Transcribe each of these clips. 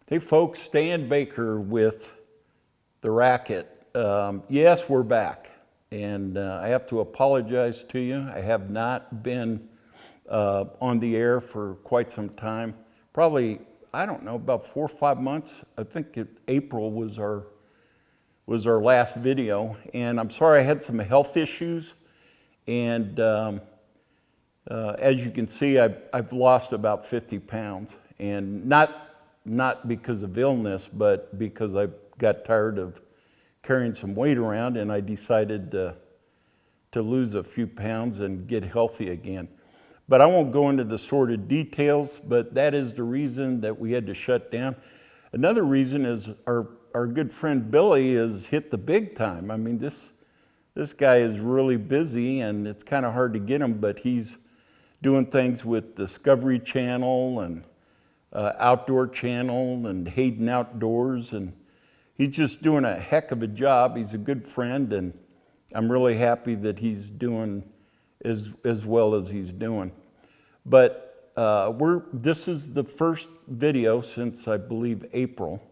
Hey folks, Stan Baker with the Racket. Yes, we're back, and I have to apologize to you. I have not been on the air for quite some time. Probably, I don't know, about 4 or 5 months. I think April was our last video, and I'm sorry I had some health issues, and as you can see, I've lost about 50 pounds, and not because of illness, but because I got tired of carrying some weight around, and I decided to lose a few pounds and get healthy again. But I won't go into the sordid details, but that is the reason that we had to shut down. Another reason is our good friend Billy has hit the big time. I mean, this guy is really busy, and it's kind of hard to get him, but he's doing things with Discovery Channel and Outdoor Channel and Hayden Outdoors, and he's just doing a heck of a job. He's a good friend, and I'm really happy that he's doing as well as he's doing. But this is the first video since, I believe, April,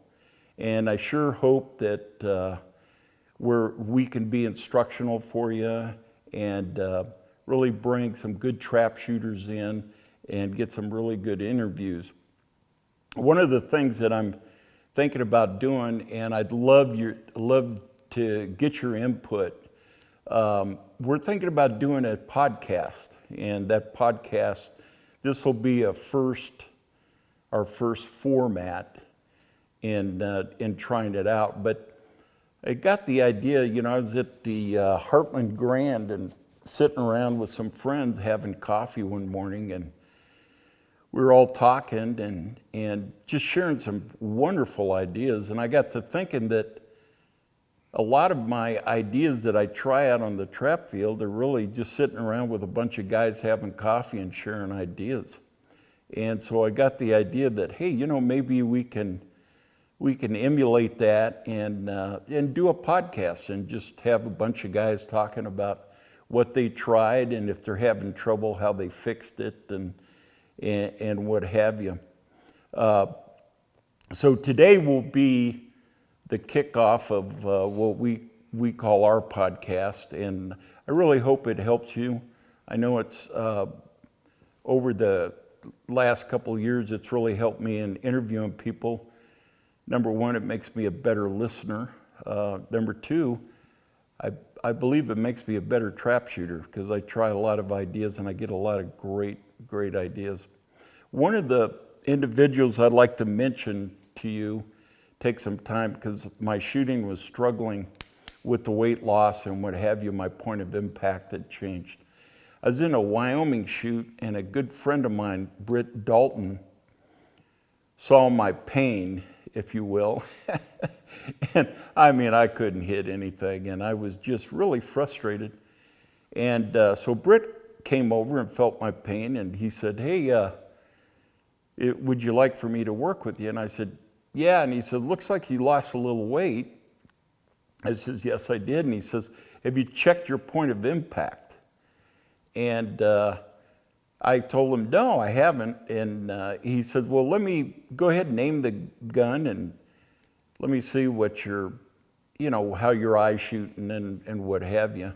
and I sure hope that we can be instructional for you and really bring some good trap shooters in and get some really good interviews. One of the things that I'm thinking about doing, and I'd love to get your input, we're thinking about doing a podcast, and that podcast, this will be our first format in trying it out. But I got the idea, I was at the Heartland Grand and sitting around with some friends having coffee one morning, and we were all talking and just sharing some wonderful ideas. And I got to thinking that a lot of my ideas that I try out on the trap field are really just sitting around with a bunch of guys having coffee and sharing ideas. And so I got the idea that, hey, maybe we can emulate that and do a podcast and just have a bunch of guys talking about what they tried, and if they're having trouble, how they fixed it, and what have you. So today will be the kickoff of what we call our podcast, and I really hope it helps you. I know it's over the last couple of years, it's really helped me in interviewing people. Number one, it makes me a better listener. Number two, I believe it makes me a better trap shooter because I try a lot of ideas and I get a lot of great ideas. One of the individuals I'd like to mention to you, take some time, because my shooting was struggling with the weight loss and what have you, my point of impact had changed. I was in a Wyoming shoot, and a good friend of mine, Britt Dalton, saw my pain, if you will. And I mean, I couldn't hit anything, and I was just really frustrated. And so Britt came over and felt my pain, and he said, hey, would you like for me to work with you? And I said, yeah. And he said, looks like you lost a little weight. I says, yes, I did. And he says, have you checked your point of impact? And I told him, no, I haven't. And he said, well, let me go ahead and name the gun, and let me see what how your eye's shooting and what have you,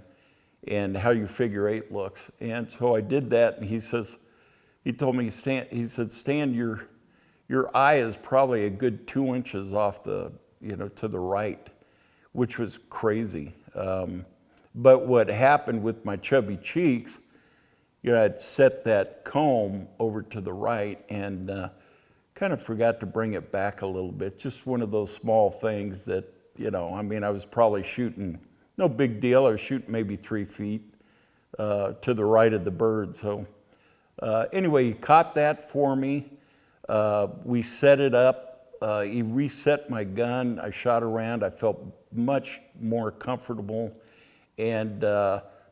and how your figure eight looks. And so I did that, and he told me, he said, Stan, your eye is probably a good 2 inches off to the right, which was crazy. But what happened with my chubby cheeks, I'd set that comb over to the right and kind of forgot to bring it back a little bit. Just one of those small things that, I was probably shooting, no big deal. I was shooting maybe 3 feet to the right of the bird. So anyway, he caught that for me. We set it up. He reset my gun. I shot around. I felt much more comfortable. And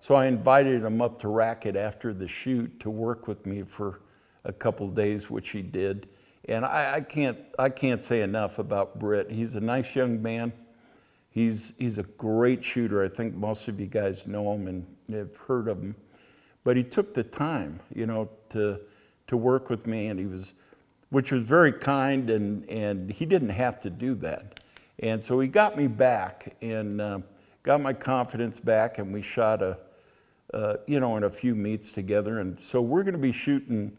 so I invited him up to Racket after the shoot to work with me for a couple of days, which he did. And I can't say enough about Britt. He's a nice young man. He's a great shooter. I think most of you guys know him and have heard of him. But he took the time, to work with me, and he was which was very kind, and he didn't have to do that. And so he got me back and got my confidence back, and we shot in a few meets together. And so we're going to be shooting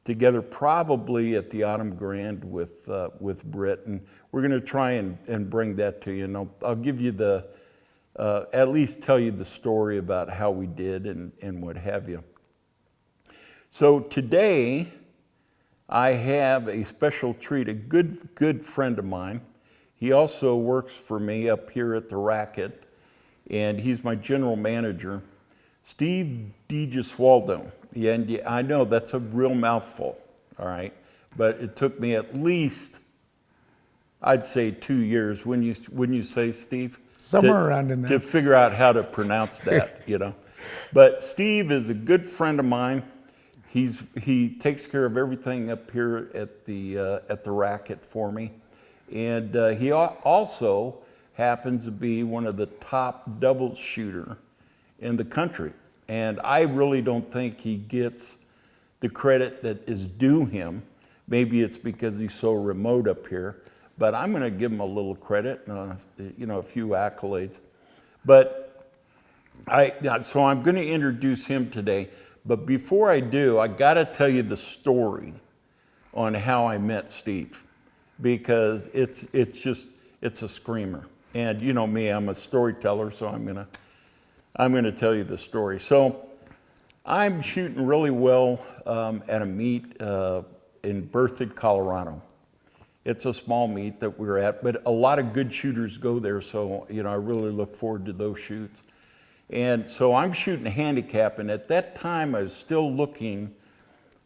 together probably at the Heartland Grand with Britt, and we're going to try and bring that to you. And I'll give you at least tell you the story about how we did and what have you. So today I have a special treat, a good friend of mine. He also works for me up here at the Racket, and he's my general manager, Steve Waldo. Yeah, and I know that's a real mouthful, all right? But it took me at least, I'd say 2 years, wouldn't you say, Steve? Somewhere around in there. To figure out how to pronounce that, But Steve is a good friend of mine. He takes care of everything up here at the Racket for me. And he also happens to be one of the top doubles shooter in the country. And I really don't think he gets the credit that is due him. Maybe it's because he's so remote up here, but I'm going to give him a little credit, a few accolades. But so I'm going to introduce him today. But before I do, I got to tell you the story on how I met Steve, because it's a screamer. And you know me, I'm a storyteller, so I'm going to tell you the story. So I'm shooting really well at a meet in Berthoud, Colorado. It's a small meet that we're at, but a lot of good shooters go there, so I really look forward to those shoots. And so I'm shooting handicap, and at that time I was still looking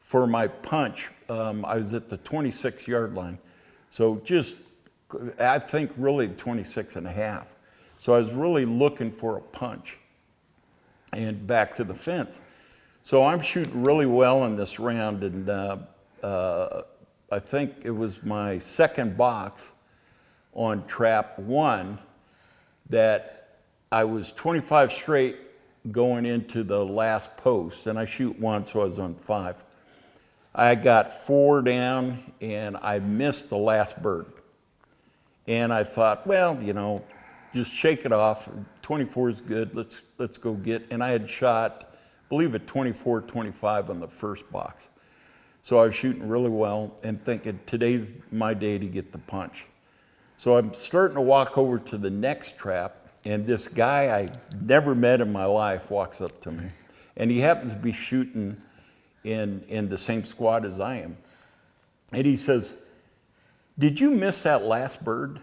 for my punch. I was at the 26-yard line, so I think really 26 and a half. So I was really looking for a punch and back to the fence. So I'm shooting really well in this round, and I think it was my second box on trap 1 that I was 25 straight going into the last post, and I shoot 1, so I was on 5. I got 4 down, and I missed the last bird. And I thought, well, just shake it off. 24 is good. Let's go get. And I had shot, I believe, at 24-25 on the first box. So I was shooting really well and thinking today's my day to get the punch. So I'm starting to walk over to the next trap, and this guy I never met in my life walks up to me, and he happens to be shooting in the same squad as I am. And he says, "Did you miss that last bird?"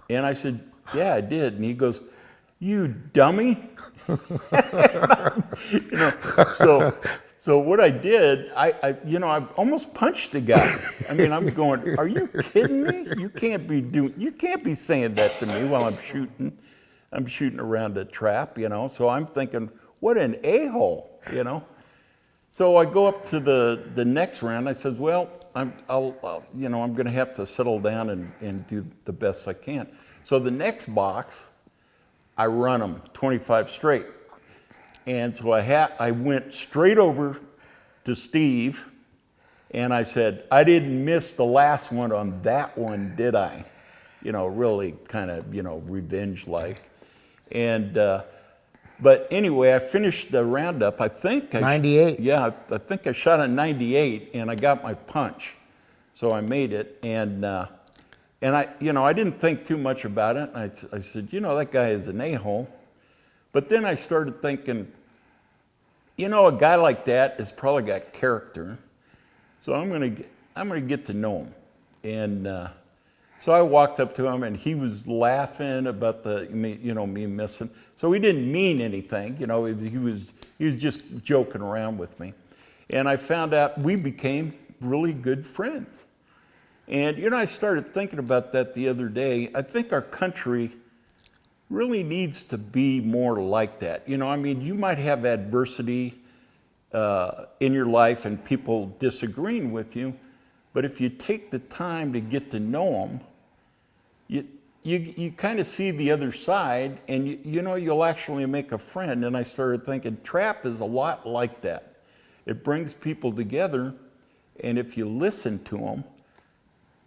And I said, "Yeah, I did." And he goes, "You dummy." So what I did, I almost punched the guy. I mean, I'm going, "Are you kidding me? You can't be saying that to me while I'm shooting. I'm shooting around a trap, So I'm thinking, what an a-hole, So I go up to the next round. I says, well, I'm going to have to settle down and do the best I can. So the next box, I run them 25 straight. And so I went straight over to Steve, and I said, "I didn't miss the last one on that one, did I?" Really kind of, revenge-like. And but anyway, I finished the roundup. I think 98. Yeah, I think I shot a 98, and I got my punch, so I made it. And I didn't think too much about it. I said, that guy is an a-hole. But then I started thinking, a guy like that has probably got character, so I'm gonna get to know him. And so I walked up to him, and he was laughing about me missing. So he didn't mean anything, he was just joking around with me. And I found out we became really good friends. And I started thinking about that the other day. I think our country really needs to be more like that. You might have adversity in your life and people disagreeing with you, but if you take the time to get to know them, you kind of see the other side, and you'll actually make a friend. And I started thinking trap is a lot like that. It brings people together, And if you listen to them,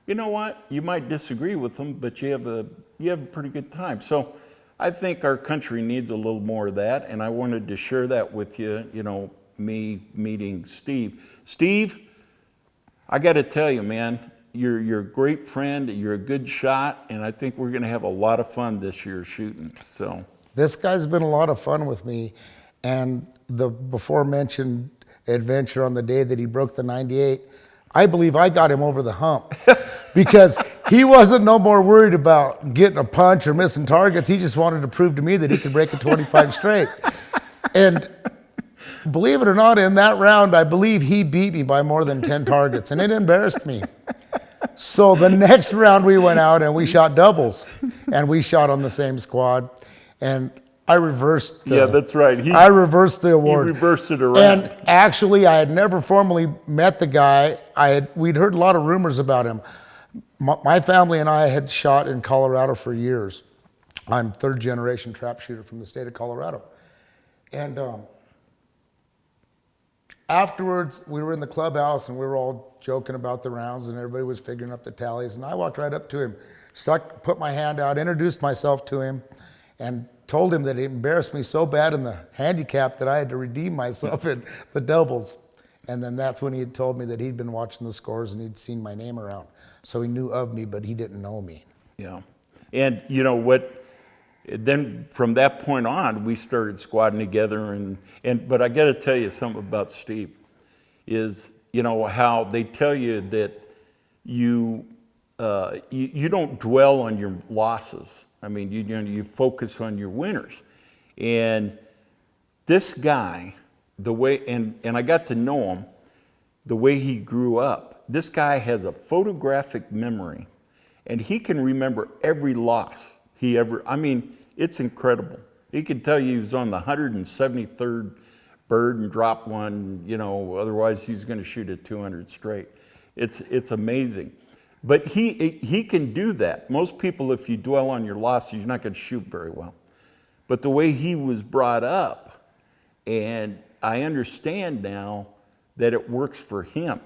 you know what? You might disagree with them, but you have a pretty good time. So I think our country needs a little more of that, and I wanted to share that with you, me meeting Steve. Steve, I got to tell you, man, you're a great friend, you're a good shot, and I think we're going to have a lot of fun this year shooting. So this guy's been a lot of fun with me, and the before mentioned adventure on the day that he broke the 98, I believe I got him over the hump because he wasn't no more worried about getting a punch or missing targets. He just wanted to prove to me that he could break a 25 straight. And believe it or not, in that round, I believe he beat me by more than 10 targets, and it embarrassed me. So the next round we went out and we shot doubles, and we shot on the same squad, and I reversed yeah, that's right. I reversed the award. He reversed it around. And actually, I had never formally met the guy. We'd heard a lot of rumors about him. My family and I had shot in Colorado for years. I'm third generation trap shooter from the state of Colorado. And afterwards, we were in the clubhouse and we were all joking about the rounds and everybody was figuring up the tallies. And I walked right up to him, put my hand out, introduced myself to him, and told him that it embarrassed me so bad in the handicap that I had to redeem myself in the doubles. And then that's when he had told me that he'd been watching the scores and he'd seen my name around. So he knew of me, but he didn't know me. Yeah. And you know what? Then from that point on, we started squadding together. But I got to tell you something about Steve is, how they tell you that you don't dwell on your losses. I mean, you focus on your winners. And this guy, the way, and I got to know him, the way he grew up, this guy has a photographic memory, and he can remember every loss he ever, it's incredible. He could tell you he was on the 173rd bird and dropped one, otherwise he's going to shoot at 200 straight. It's amazing. But he can do that. Most people, if you dwell on your losses, you're not going to shoot very well. But the way he was brought up, and I understand now that it works for him.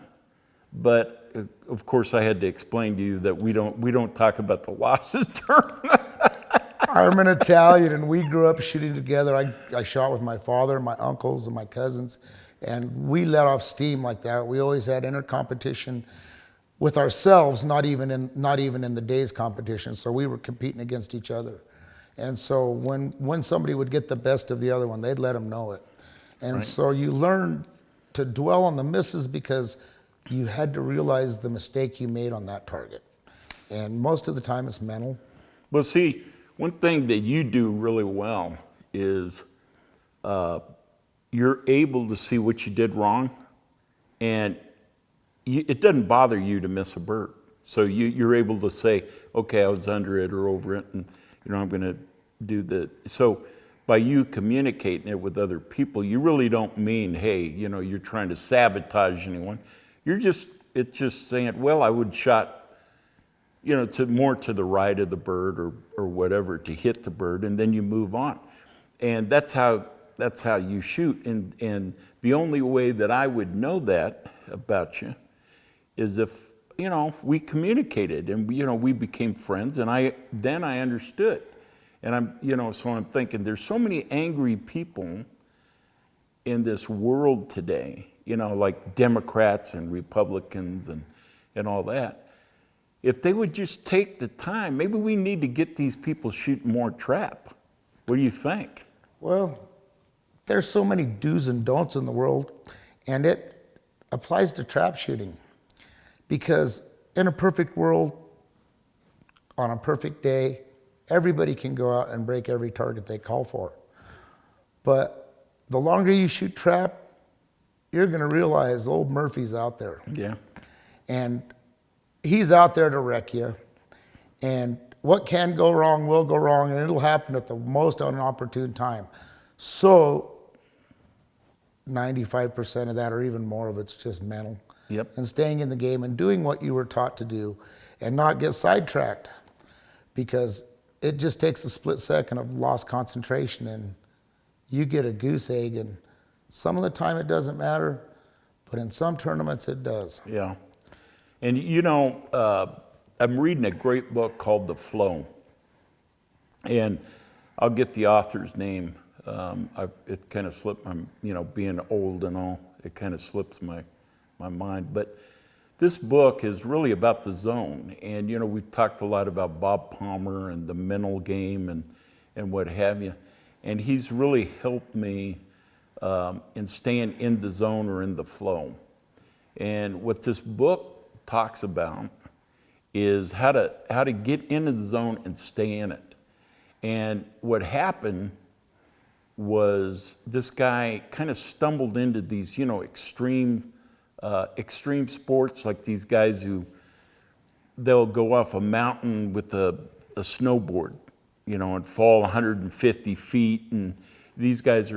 But of course, I had to explain to you that we don't talk about the losses. I'm an Italian, and we grew up shooting together. I shot with my father, my uncles, and my cousins, and we let off steam like that. We always had inter-competition with ourselves, not even in the day's competition. So we were competing against each other. And so when somebody would get the best of the other one, they'd let them know it. And right. So you learn to dwell on the misses because you had to realize the mistake you made on that target. And most of the time it's mental. Well, see, one thing that you do really well is you're able to see what you did wrong, and it doesn't bother you to miss a bird. So you're able to say, okay, I was under it or over it, and I'm going to do so by you communicating it with other people, you really don't mean, hey, you're trying to sabotage anyone. It's just saying, well, I would shot, more to the right of the bird or whatever to hit the bird, and then you move on. And that's how you shoot. And the only way that I would know that about you is if, we communicated and, we became friends, and then I understood. And so I'm thinking there's so many angry people in this world today, like Democrats and Republicans and all that. If they would just take the time, maybe we need to get these people shooting more trap. What do you think? Well, there's so many do's and don'ts in the world, and it applies to trap shooting. Because in a perfect world, on a perfect day, everybody can go out and break every target they call for. But the longer you shoot trap, you're going to realize old Murphy's out there. Yeah. And he's out there to wreck you. And what can go wrong will go wrong, and it'll happen at the most inopportune time. So 95% of that, or even more of it's just mental. Yep. And staying in the game and doing what you were taught to do and not get sidetracked, because it just takes a split second of lost concentration and you get a goose egg, and some of the time it doesn't matter, But in some tournaments, it does. Yeah. And you know, I'm reading a great book called The Flow. And I'll get the author's name. It kind of slipped, you know, being old and all, it kind of slips my mind. But this book is really about the zone. And, you know, we've talked a lot about Bob Palmer and the mental game and what have you. And he's really helped me in staying in the zone or in the flow. And what this book talks about is how to get into the zone and stay in it. And what happened was this guy kind of stumbled into these, you know, extreme sports, like these guys who they'll go off a mountain with a snowboard, you know, and fall 150 feet. And these guys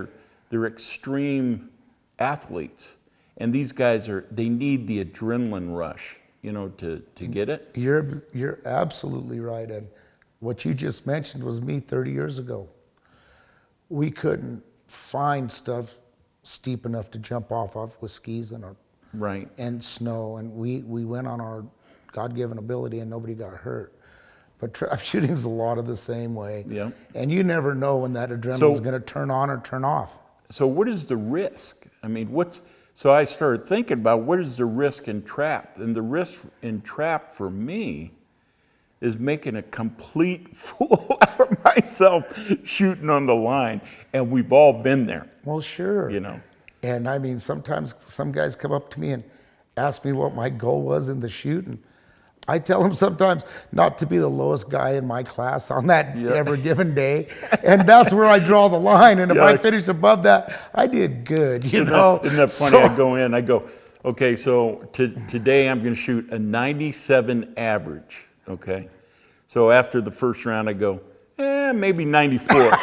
they're extreme athletes. And these guys they need the adrenaline rush, you know, to get it. You're absolutely right. And what you just mentioned was me 30 years ago. We couldn't find stuff steep enough to jump off of with skis and snow. And we went on our God-given ability and nobody got hurt. But trap shooting's a lot of the same way. Yeah. And you never know when that adrenaline's going to turn on or turn off. So what is the risk? I mean, so I started thinking about what is the risk in trap? And the risk in trap for me is making a complete fool out of myself shooting on the line. And we've all been there. Well, sure. You know. And I mean, sometimes some guys come up to me and ask me what my goal was in the shoot. And I tell them sometimes not to be the lowest guy in my class on that ever given day. And that's where I draw the line. And if I finish above that, I did good, you know. Isn't that funny? So, I go, okay, so today I'm going to shoot a 97 average, okay? So after the first round, I go, maybe 94.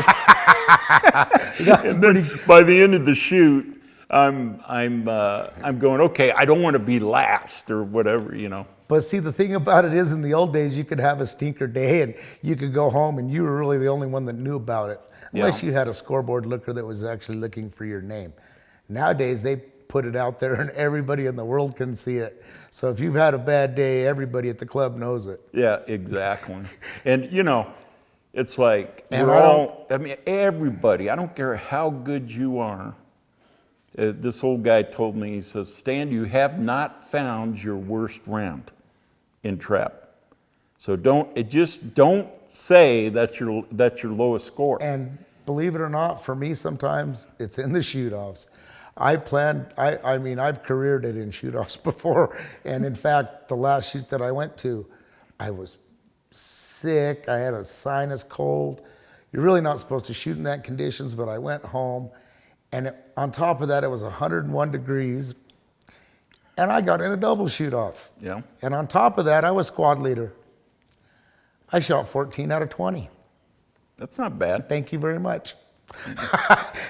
And then by the end of the shoot, I'm going, okay, I don't want to be last or whatever, you know. But see, the thing about it is, in the old days, you could have a stinker day and you could go home and you were really the only one that knew about it, unless you had a scoreboard looker that was actually looking for your name. Nowadays, they put it out there and everybody in the world can see it. So if you've had a bad day, everybody at the club knows it. Yeah, exactly. And, you know, it's like, everybody, I don't care how good you are. This old guy told me, he says, Stan, you have not found your worst round in trap. So don't say that's your lowest score. And believe it or not, for me, sometimes it's in the shoot-offs. I've careered it in shoot-offs before. And in fact, the last shoot that I went to, I was sick. I had a sinus cold. You're really not supposed to shoot in that conditions, but I went home. And on top of that, it was 101 degrees. And I got in a double shoot-off. Yeah. And on top of that, I was squad leader. I shot 14 out of 20. That's not bad. Thank you very much.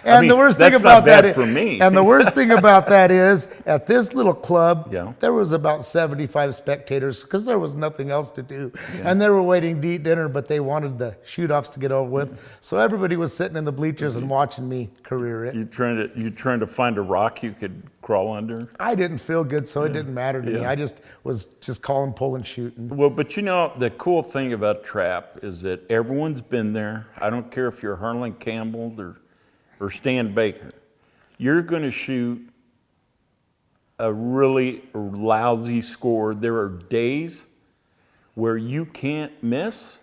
And the worst thing about that is, and the worst thing about that is, at this little club, there was about 75 spectators because there was nothing else to do, and they were waiting to eat dinner, but they wanted the shoot-offs to get over with, so everybody was sitting in the bleachers and watching me career it. You trying to find a rock you could crawl under? I didn't feel good, so it didn't matter to me. I was calling, pulling, shooting. Well, but you know, the cool thing about trap is that everyone's been there. I don't care if you're Harlan Campbell or Stan Baker. You're going to shoot a really lousy score. There are days where you can't miss,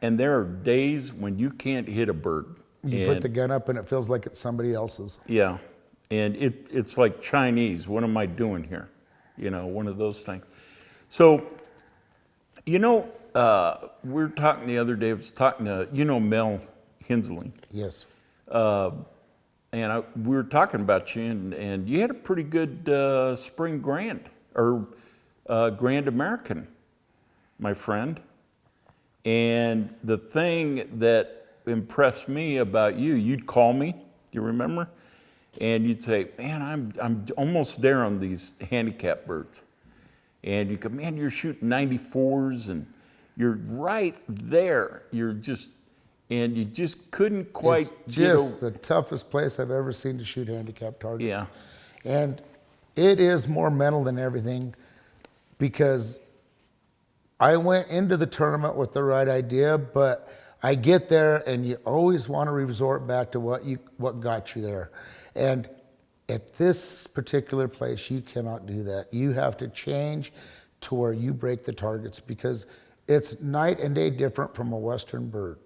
and there are days when you can't hit a bird. You put the gun up and it feels like it's somebody else's. Yeah, and it's like Chinese. What am I doing here? You know, one of those things. So, you know, we were talking the other day, I was talking to, you know, Mel Hensley. Yes. And we were talking about you, and you had a pretty good spring grand, or Grand American, my friend. And the thing that impressed me about you, you'd call me, you remember? And you'd say, man, I'm almost there on these handicap birds. And you go, man, you're shooting 94s, and you're right there. And you just couldn't quite the toughest place I've ever seen to shoot handicap targets. Yeah. And It is more mental than everything, because I went into the tournament with the right idea, but I get there and you always want to resort back to what got you there. And at this particular place, you cannot do that. You have to change to where you break the targets, because it's night and day different from a Western bird.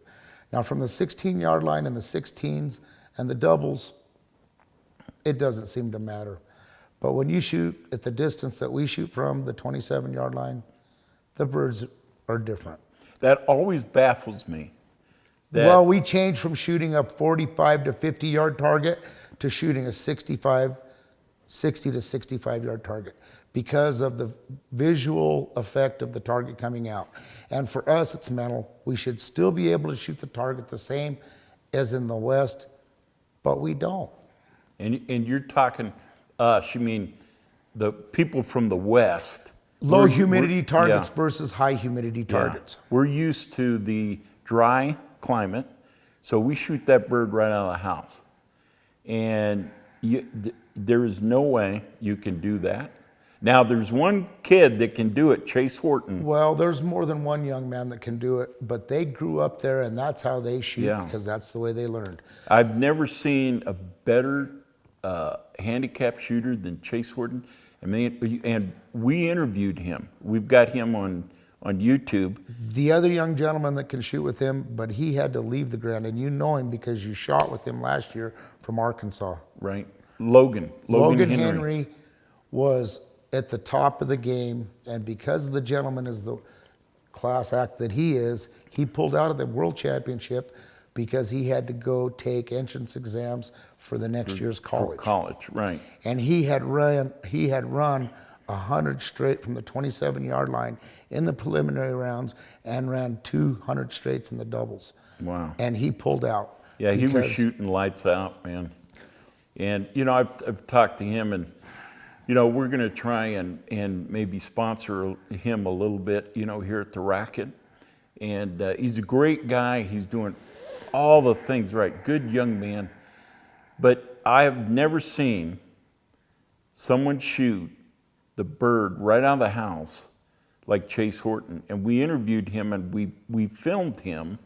Now, from the 16-yard line and the 16s and the doubles, it doesn't seem to matter. But when you shoot at the distance that we shoot from, the 27-yard line, the birds are different. That always baffles me. Well, we changed from shooting a 45 to 50-yard target to shooting a 60 to 65-yard target, because of the visual effect of the target coming out. And for us, it's mental. We should still be able to shoot the target the same as in the West, but we don't. And you're talking us, you mean the people from the West. Low humidity targets yeah. versus high humidity targets. Yeah. We're used to the dry climate, so we shoot that bird right out of the house. And there is no way you can do that. Now, there's one kid that can do it, Chase Horton. Well, there's more than one young man that can do it, but they grew up there and that's how they shoot, Yeah. because that's the way they learned. I've never seen a better handicap shooter than Chase Horton. I mean, and we interviewed him. We've got him on YouTube. The other young gentleman that can shoot with him, but he had to leave the Grand, and you know him because you shot with him last year from Arkansas. Right. Logan Henry was at the top of the game, and because the gentleman is the class act that he is, he pulled out of the World Championship because he had to go take entrance exams for the next year's college. For college, right. And he had run 100 straight from the 27-yard line in the preliminary rounds and ran 200 straights in the doubles. Wow. And he pulled out. Yeah, he was shooting lights out, man. And, you know, I've talked to him, and, you know, we're going to try and maybe sponsor him a little bit, you know, here at the Racket. And he's a great guy. He's doing all the things right. Good young man. But I have never seen someone shoot the bird right out of the house like Chase Horton. And we interviewed him, and we filmed him.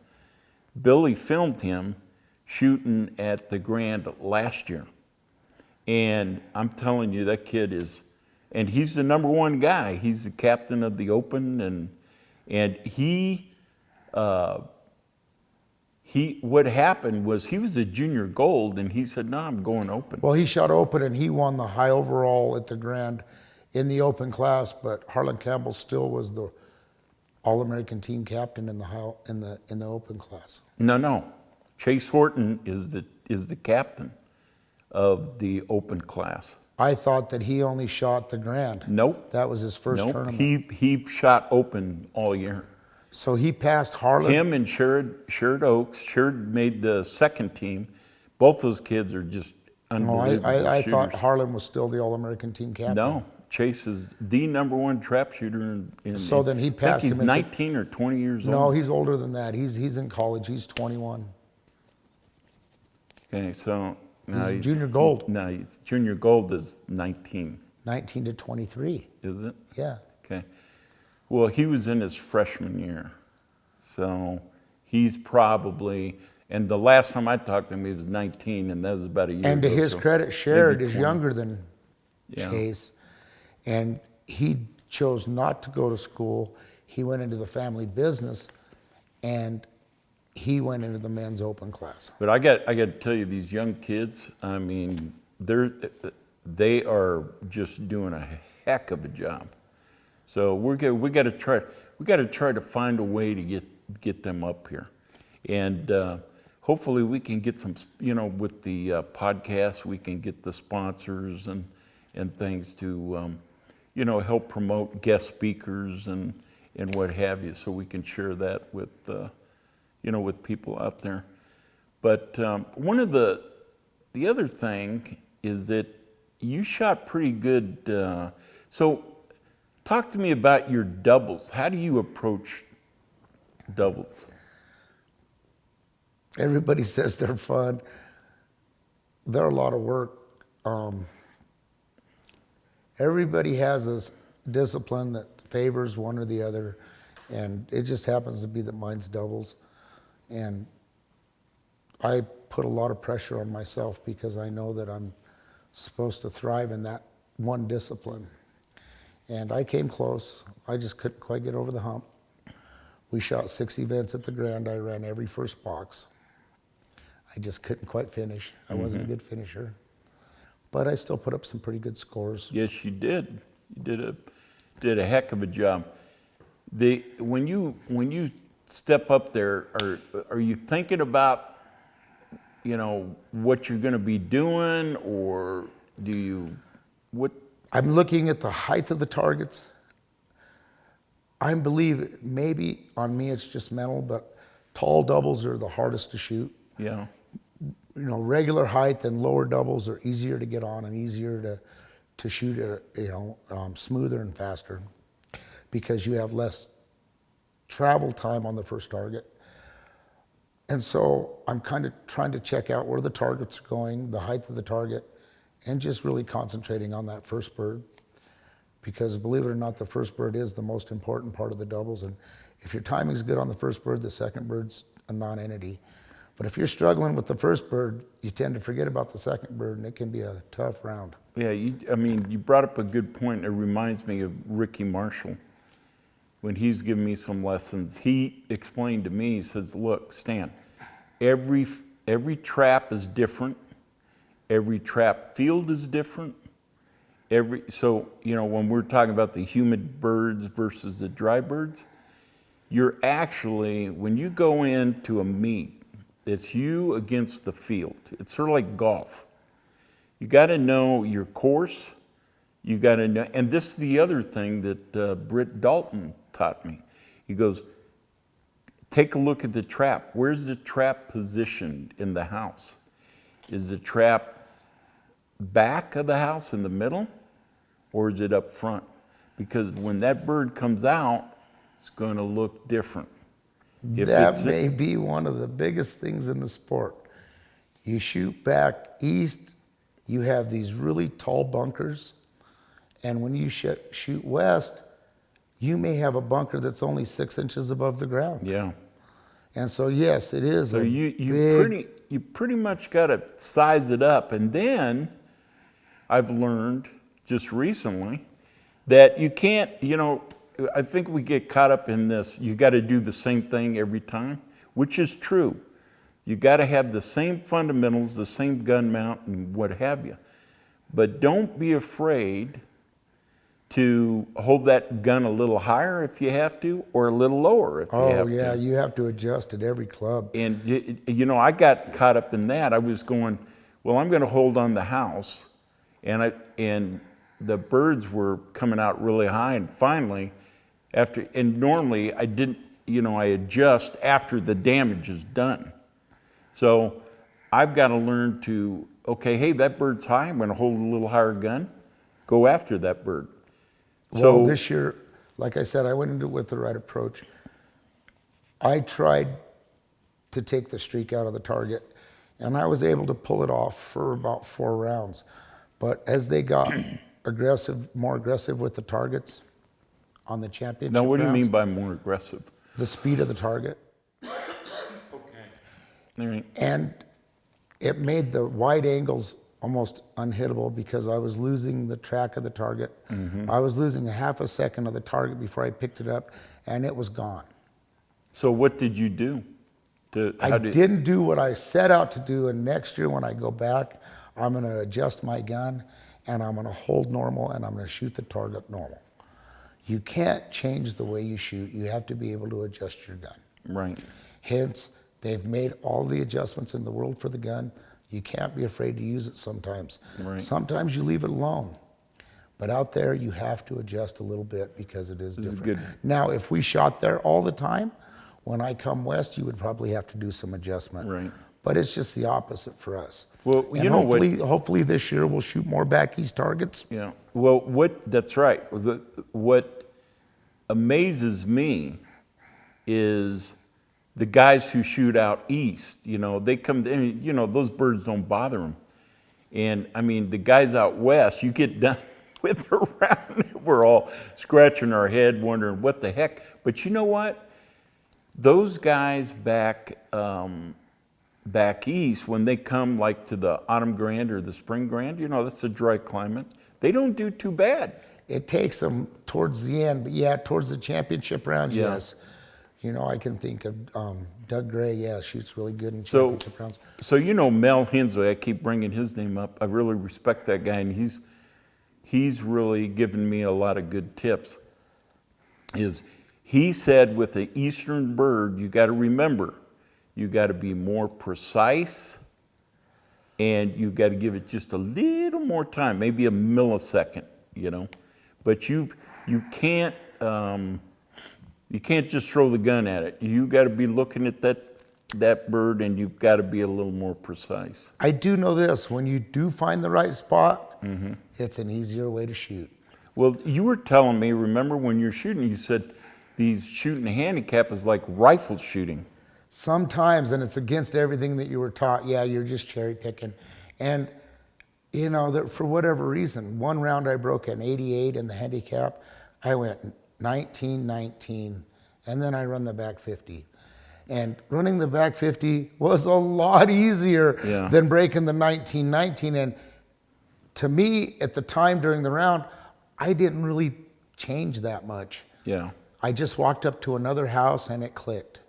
Billy filmed him shooting at the Grand last year. And I'm telling you, that kid is, and he's the number one guy. He's the captain of the Open, and what happened was he was a junior gold, and he said, no, I'm going Open. Well, he shot Open, and he won the high overall at the Grand in the Open class, but Harlan Campbell still was the All-American team captain in the Open class. No. Chase Horton is the captain of the Open class. I thought that he only shot the Grand. Nope. That was his first tournament. He shot Open all year. So he passed Harlan. Him and Sherrod Oaks. Sherrod made the second team. Both those kids are just unbelievable I shooters. thought Harlan was still the All-American team captain. No, Chase is the number one trap shooter So then he passed I think he's him 19 or 20 years old. No, he's older than that. He's in college. He's 21. Okay, so now He's junior gold. No, junior gold is 19. 19 to 23. Is it? Yeah. Okay. Well, he was in his freshman year, so he's probably. And the last time I talked to him, he was 19, and that was about a year And ago. to his so credit, Sherrod maybe is 20. younger than Yeah. Chase, and he chose not to go to school. He went into the family business, and he went into the men's Open class. But I got to tell you, these young kids, I mean, they are just doing a heck of a job. So we got to try to find a way to get them up here, and hopefully we can get some, you know, with the podcast, we can get the sponsors and things to, you know, help promote guest speakers and what have you, so we can share that with, you know, with people out there. But one of the other thing is that you shot pretty good. So talk to me about your doubles. How do you approach doubles? Everybody says they're fun. They're a lot of work. everybody has a discipline that favors one or the other, and it just happens to be that mine's doubles. And I put a lot of pressure on myself because I know that I'm supposed to thrive in that one discipline. And I came close. I just couldn't quite get over the hump. We shot 6 events at the Grand. I ran every first box. I just couldn't quite finish. I wasn't a good finisher. But I still put up some pretty good scores. Yes, you did. You did a heck of a job. When you step up there, are you thinking about, you know, what you're going to be doing, or what? I'm looking at the height of the targets. I believe maybe on me it's just mental, but tall doubles are the hardest to shoot. Yeah. You know, regular height and lower doubles are easier to get on and easier to shoot, smoother and faster because you have less travel time on the first target. And so I'm kind of trying to check out where the targets are going, the height of the target, and just really concentrating on that first bird. Because believe it or not, the first bird is the most important part of the doubles. And if your timing's good on the first bird, the second bird's a non-entity. But if you're struggling with the first bird, you tend to forget about the second bird, and it can be a tough round. Yeah, you brought up a good point. It reminds me of Ricky Marshall. When he's giving me some lessons, he explained to me, he says, look, Stan, every trap is different. Every trap field is different. So, you know, when we're talking about the humid birds versus the dry birds, you're actually, when you go into a meet, it's you against the field. It's sort of like golf. You got to know your course. You got to know, and this is the other thing that Britt Dalton taught me. He goes, take a look at the trap. Where's the trap positioned in the house? Is the trap back of the house in the middle, or is it up front? Because when that bird comes out, it's going to look different. That may be one of the biggest things in the sport. You shoot back east, you have these really tall bunkers, and when you shoot west, you may have a bunker that's only 6 inches above the ground. Yeah. And so yes, it is. So you pretty much got to size it up. And then I've learned just recently that you can't, you know, I think we get caught up in this, you got to do the same thing every time, which is true. You got to have the same fundamentals, the same gun mount and what have you. But don't be afraid to hold that gun a little higher if you have to, or a little lower if you have to. Oh yeah, you have to adjust at every club. And you know, I got caught up in that. I was going, well, I'm going to hold on the house, and the birds were coming out really high, and finally, and normally I didn't, you know, I adjust after the damage is done. So I've got to learn to, okay, hey, that bird's high, I'm going to hold a little higher gun, go after that bird. Well, this year, like I said, I went into it with the right approach. I tried to take the streak out of the target, and I was able to pull it off for about 4 rounds. But as they got more aggressive with the targets on the championship Now, what do you rounds, mean by more aggressive? the speed of the target. Okay. All right. And it made the wide angles almost unhittable because I was losing the track of the target. Mm-hmm. I was losing a half a second of the target before I picked it up, and it was gone. So what did you do? I didn't do what I set out to do, and next year when I go back, I'm going to adjust my gun, and I'm going to hold normal, and I'm going to shoot the target normal. You can't change the way you shoot. You have to be able to adjust your gun. Right. Hence, they've made all the adjustments in the world for the gun. You can't be afraid to use it sometimes. Right. Sometimes you leave it alone. But out there, you have to adjust a little bit because it is different. Good. Now, if we shot there all the time, when I come west, you would probably have to do some adjustment. Right. But it's just the opposite for us. Well, and you know hopefully this year we'll shoot more back east targets. Yeah. Well, that's right. What amazes me is the guys who shoot out east. You know, they come. You know, those birds don't bother them. And I mean, the guys out west, you get done. with her around. We're all scratching our head, wondering what the heck. But you know what? Those guys back east, when they come like to the autumn Grand or the spring Grand, you know, that's a dry climate. They don't do too bad. It takes them towards the end, but yeah, towards the championship rounds, Yeah. yes. You know, I can think of Doug Gray, yeah, shoots really good in So, championship rounds. so you know Mel Hensley, I keep bringing his name up. I really respect that guy, and he's really given me a lot of good tips. He said with the eastern bird, you got to remember, you got to be more precise, and you got to give it just a little more time, maybe a millisecond, you know. But you can't just throw the gun at it. You got to be looking at that bird, and you've got to be a little more precise. I do know this, when you do find the right spot, it's an easier way to shoot. Well, you were telling me, remember when you're shooting, you said these shooting handicap is like rifle shooting. Sometimes, and it's against everything that you were taught, yeah, you're just cherry picking. And, you know, that for whatever reason, one round I broke an 88 in the handicap, I went 19-19, and then I run the back 50. And running the back 50 was a lot easier than breaking the 19-19. And to me, at the time during the round, I didn't really change that much. Yeah. I just walked up to another house and it clicked.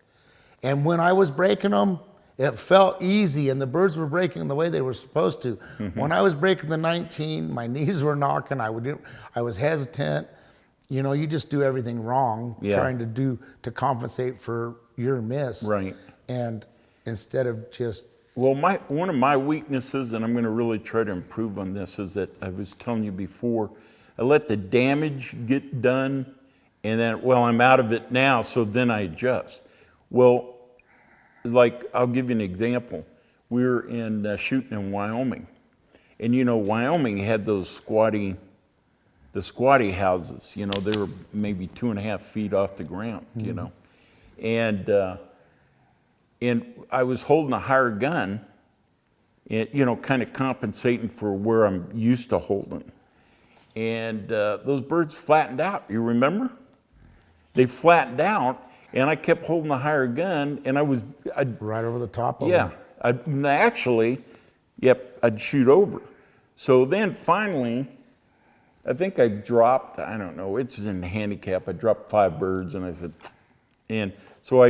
And when I was breaking them, it felt easy and the birds were breaking the way they were supposed to. When I was breaking the 19, my knees were knocking, I was hesitant. You know, you just do everything wrong, trying to compensate for your miss. Right. And instead of just... Well, one of my weaknesses, and I'm going to really try to improve on this, is that I was telling you before, I let the damage get done, and then, well, I'm out of it now, so then I adjust. Well, like, I'll give you an example. We were shooting in Wyoming, and you know, Wyoming had those squatty houses. You know, they were maybe 2.5 feet off the ground. You know, and I was holding a higher gun, and you know, kind of compensating for where I'm used to holding. And those birds flattened out. You remember? They flattened out, and I kept holding the higher gun, and I'd right over the top of them. I'd shoot over. So then finally, I think I dropped, I don't know, it's in the handicap, I dropped 5 birds, and I said, and so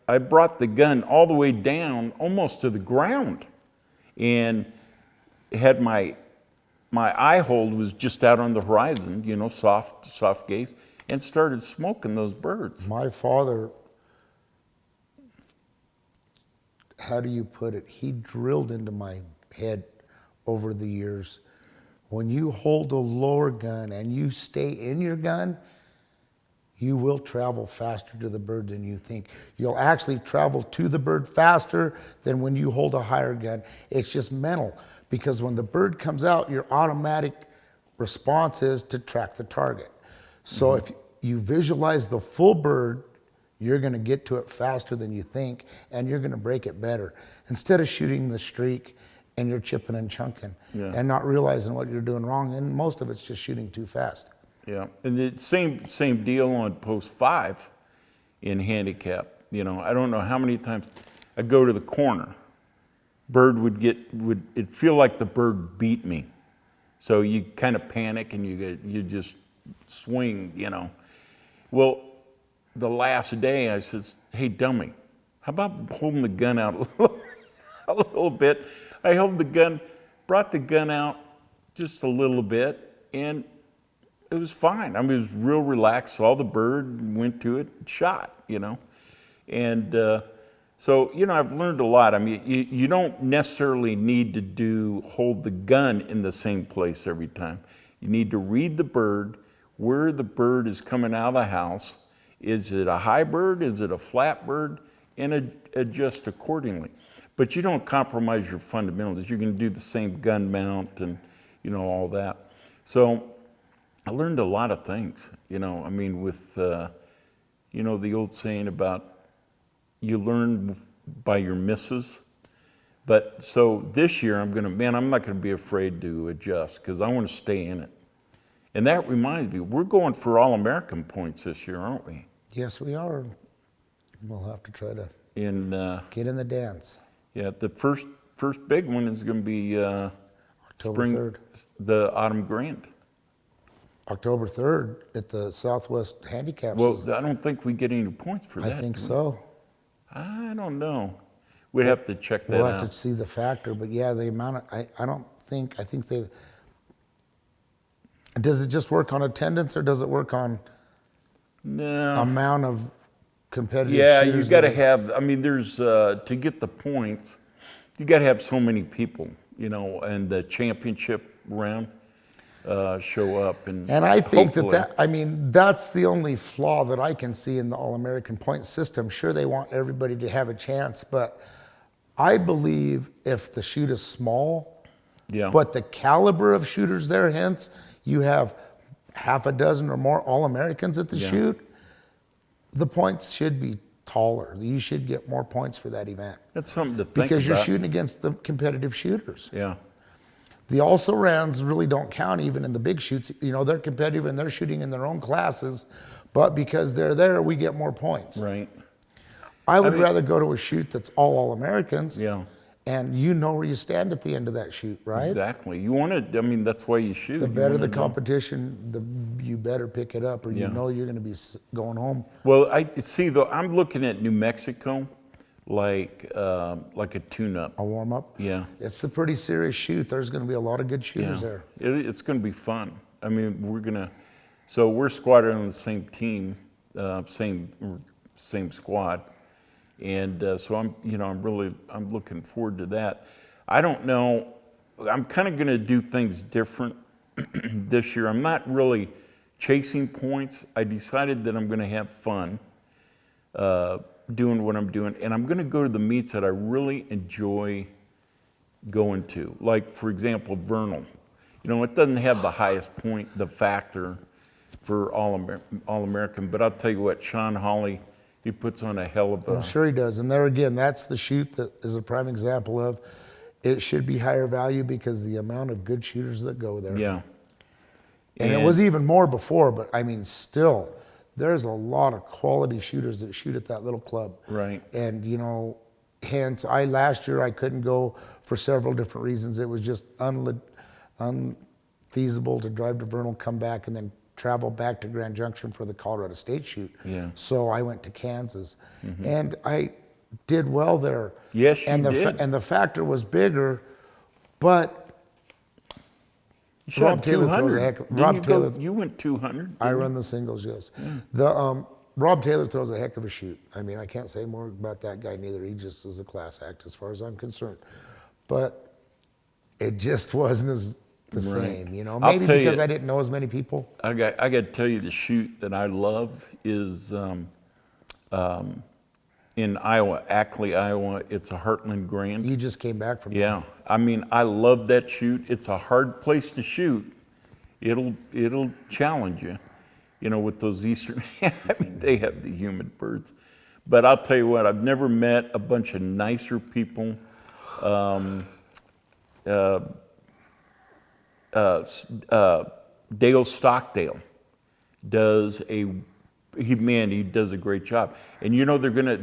I brought the gun all the way down, almost to the ground, and had my eye hold was just out on the horizon, you know, soft gaze, and started smoking those birds. My father, how do you put it? He drilled into my head over the years. When you hold a lower gun and you stay in your gun, you will travel faster to the bird than you think. You'll actually travel to the bird faster than when you hold a higher gun. It's just mental, because when the bird comes out, your automatic response is to track the target. So if you visualize the full bird, you're going to get to it faster than you think, and you're going to break it better. Instead of shooting the streak and you're chipping and chunking and not realizing what you're doing wrong, and most of it's just shooting too fast. Yeah, and the same deal on post 5 in handicap. You know, I don't know how many times I'd go to the corner. Bird it'd feel like the bird beat me. So you kind of panic and you just swing, you know. Well, the last day I says, hey, dummy, how about holding the gun out a little bit? I held the gun, brought the gun out just a little bit, and it was fine. I mean, it was real relaxed, saw the bird, went to it, shot, you know. And so, you know, I've learned a lot. I mean, you don't necessarily need to hold the gun in the same place every time. You need to read the bird, where the bird is coming out of the house. Is it a high bird? Is it a flat bird? And adjust accordingly. But you don't compromise your fundamentals. You can do the same gun mount and, you know, all that. So I learned a lot of things, you know. I mean, with, you know, the old saying about you learn by your misses. But so this year I'm not going to be afraid to adjust, because I want to stay in it. And that reminds me, we're going for All-American points this year, aren't we? Yes, we are. We'll have to try to In get in the dance. yeah, the first big one is going to be October 3rd. the Autumn Grand. October 3rd at the Southwest Handicaps. Well, I don't think we get any points for that. I think do we? so. I don't know. We'd have to check that We'll out. have to see the factor, but yeah, the amount of, I think they, does it just work on attendance or does it work on No. amount of competitive Yeah, shooters? you got to have. I mean, there's to get the points, you got to have so many people, and the championship round show up and. And I think hopefully- I mean, that's the only flaw that I can see in the All-American point system. Sure, they want everybody to have a chance, but I believe if the shoot is small, Yeah. but the caliber of shooters there, hence you have half a dozen or more All-Americans at the Yeah. shoot, the points should be taller. You should get more points for that event That's something to think because you're about. shooting against the competitive shooters. Yeah. The also-rans really don't count even in the big shoots. They're competitive and they're shooting in their own classes, but because they're there, we get more points. Right. I would mean- rather go to a shoot that's all Americans. Yeah. And you know where you stand at the end of that shoot, right? Exactly. You want to. I mean, that's why you shoot. The You better wanna the know. competition, you better pick it up, or Yeah. you know you're going to be going home. Well, I see. Though I'm looking at New Mexico, like a tune-up. A warm up. Yeah. It's a pretty serious shoot. There's going to be a lot of good shooters there. It's going to be fun. I mean, we're squatted on the same team, same squad, and so I'm looking forward to that. I don't know. I'm kind of going to do things different this year. I'm not really chasing points. I decided that I'm going to have fun doing what I'm doing, and I'm going to go to the meets that I really enjoy going to. Like, for example, Vernal. It doesn't have the highest point, the factor for All-American, but I'll tell you what, Sean Hawley, he puts on a hell of a... I'm sure he does. And there again, that's the shoot that is a prime example of it should be higher value because the amount of good shooters that go there. Yeah. And it was even more before, but I mean, still, there's a lot of quality shooters that shoot at that little club. Right. And, hence, last year I couldn't go for several different reasons. It was just unfeasible to drive to Vernal, come back, and then travel back to Grand Junction for the Colorado State shoot. Yeah. So I went to Kansas, and I did well there. Yes, you and did. And the factor was bigger, but You shot Rob Taylor throws 200. a heck of- Didn't Rob you go- Taylor- You went 200. I run the singles, yes. The Rob Taylor throws a heck of a shoot. I mean, I can't say more about that guy neither. He just is a class act as far as I'm concerned. But it just wasn't the Right. same, I'll Maybe tell because you- I didn't know as many people. I got to tell you, the shoot that I love is in Iowa, Ackley, Iowa. It's a Heartland Grand. You just came back from Yeah, I mean, I love that shoot. It's a hard place to shoot. It'll challenge you, with those eastern. I mean, they have the humid birds, but I'll tell you what. I've never met a bunch of nicer people. Dale Stockdale does he does a great job. And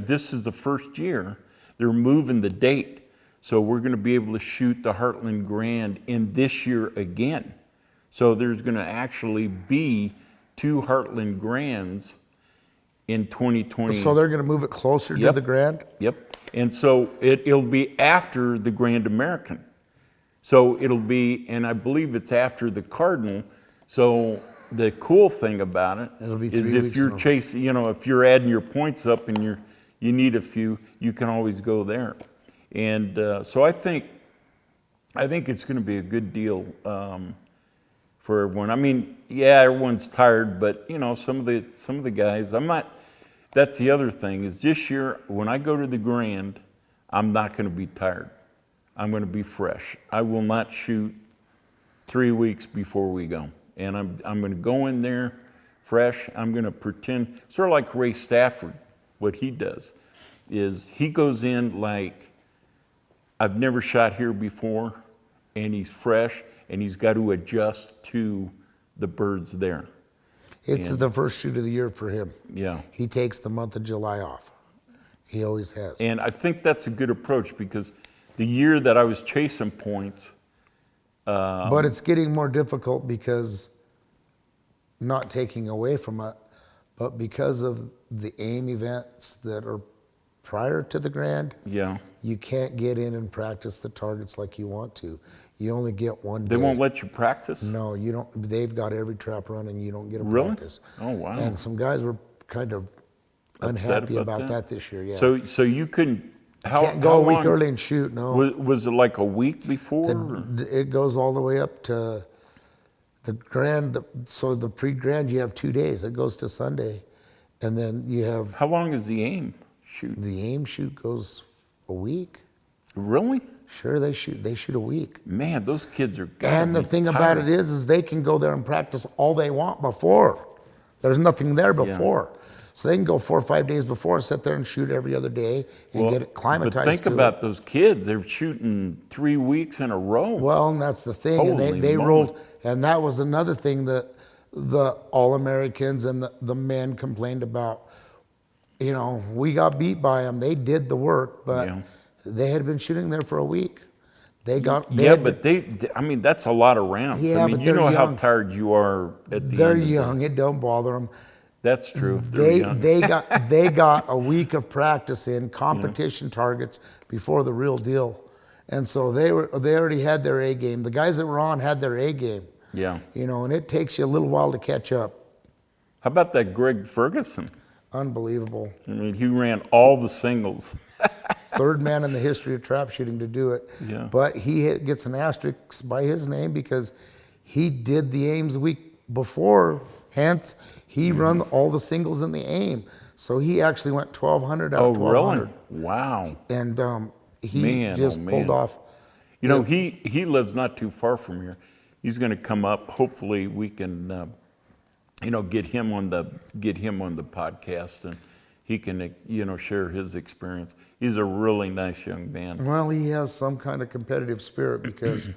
this is the first year they're moving the date. So we're gonna be able to shoot the Heartland Grand in this year again. So there's gonna actually be 2 Heartland Grands in 2020. So they're going to move it closer to Yep. the Grand? Yep. And so it'll be after the Grand American. So it'll be, and I believe it's after the Cardinal. So the cool thing about it It'll be is 3 if weeks you're in a- chasing, if you're adding your points up and you need a few, you can always go there. And so I think it's going to be a good deal for everyone. I mean, yeah, everyone's tired, but some of the guys, that's the other thing is this year when I go to the Grand, I'm not going to be tired. I'm going to be fresh. I will not shoot 3 weeks before we go. And I'm going to go in there fresh. I'm going to pretend, sort of like Ray Stafford, what he does is he goes in like, I've never shot here before, and he's fresh, and he's got to adjust to the birds there. It's the first shoot of the year for him. Yeah. He takes the month of July off. He always has. And I think that's a good approach because the year that I was chasing points, But it's getting more difficult because, not taking away from it, but because of the AIM events that are prior to the Grand, yeah, you can't get in and practice the targets like you want to. You only get one day. they won't let you practice? No, you don't. They've got every trap running. You don't get a Really? practice. Oh, wow. And some guys were kind of Upset unhappy about that this year. Yeah. So you couldn't, how Can't go how a week long- early and shoot. No. Was it like a week before? or- It goes all the way up to the Grand. So the pre-Grand, you have 2 days. It goes to Sunday, and then you have How long is the AIM shoot? the AIM shoot goes a week. Really? Sure, they shoot a week. Man, those kids are. And the thing about it is they can go there and practice all they want before. There's nothing there before. So they can go 4 or 5 days before and sit there and shoot every other day and get acclimatized But think to about it. those kids. They're shooting 3 weeks in a row. Well, and that's the thing. And Holy they moly. rolled, and that was another thing that the All-Americans and the men complained about. You know, we got beat by them. They did the work, but Yeah. they had been shooting there for a week. They Yeah, had but I mean, that's a lot of rounds. Yeah, I mean, but you they're know how young. tired you are at the They're end of the- young. It don't bother them. That's true. They're young. They got a week of practice in competition targets before the real deal, and so they already had their A game. The guys that were on had their A game. Yeah. You know, and it takes you a little while to catch up. How about that Greg Ferguson? Unbelievable. I mean, he ran all the singles. Third man in the history of trap shooting to do it. Yeah. But he gets an asterisk by his name because he did the aims a week before. Hence, he run all the singles in the aim. So he actually went 1,200 out Oh, of 1,200. really? Wow. And he Man, just oh, pulled man. off. You know, he lives not too far from here. He's going to come up. Hopefully, we can, get him on the podcast, and he can, share his experience. He's a really nice young man. Well, he has some kind of competitive spirit because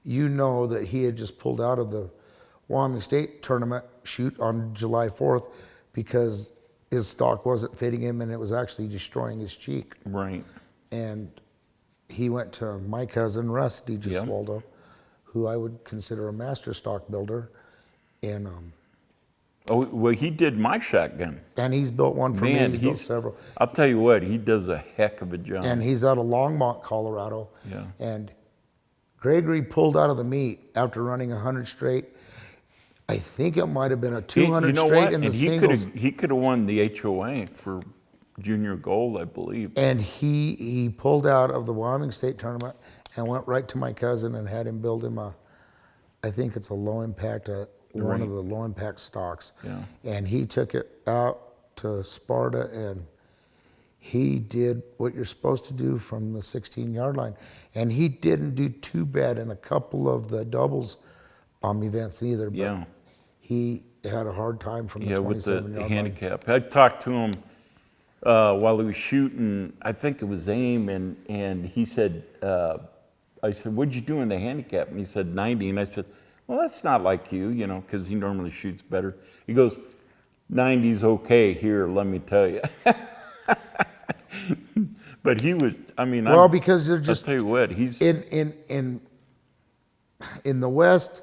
you know that he had just pulled out of the Wyoming State tournament shoot on July 4th because his stock wasn't fitting him and it was actually destroying his cheek. Right. And he went to my cousin, Russ Yeah. Waldo, who I would consider a master stock builder. And Oh, well, he did my shotgun. he's built one for Man, me. He's built several. I'll tell you what, he does a heck of a job. And he's out of Longmont, Colorado. Yeah. And Gregory pulled out of the meet after running 100 straight. I think it might have been a 200 you know straight what? in the And singles. he could have won the HOA for junior gold, I believe. And he pulled out of the Wyoming State tournament and went right to my cousin and had him build him I think it's a low impact, one Right. of the low impact stocks. Yeah. And he took it out to Sparta and he did what you're supposed to do from the 16-yard line. And he didn't do too bad in a couple of the doubles events either. But Yeah. he had a hard time from the With the 27-yard line. handicap. I talked to him while he was shooting, I think it was AIM, and he said, I said, what'd you do in the handicap? And he said 90, and I said, well, that's not like you, because he normally shoots better. He goes, 90's okay here, let me tell you. But he was, Well, because they're just I'll tell you what, he's, in the West,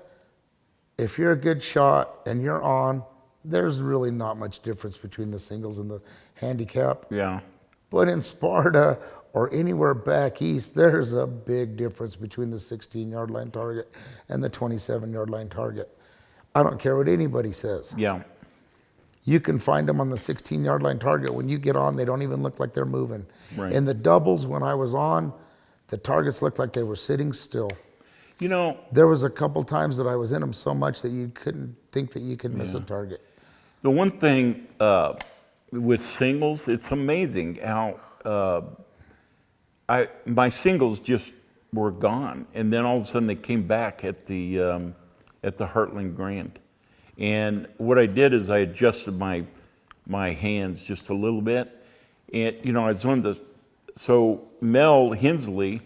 if you're a good shot and you're on, there's really not much difference between the singles and the handicap. yeah. But in Sparta or anywhere back east, there's a big difference between the 16-yard line target and the 27-yard line target. I don't care what anybody says. Yeah. You can find them on the 16-yard line target. When you get on, they don't even look like they're moving. Right. In the doubles, when I was on, the targets looked like they were sitting still. There was a couple times that I was in them so much that you couldn't think that you could miss a target. The one thing with singles, it's amazing how my singles just were gone, and then all of a sudden they came back at the Heartland Grand. And what I did is I adjusted my hands just a little bit, and I was on so Mel Hensley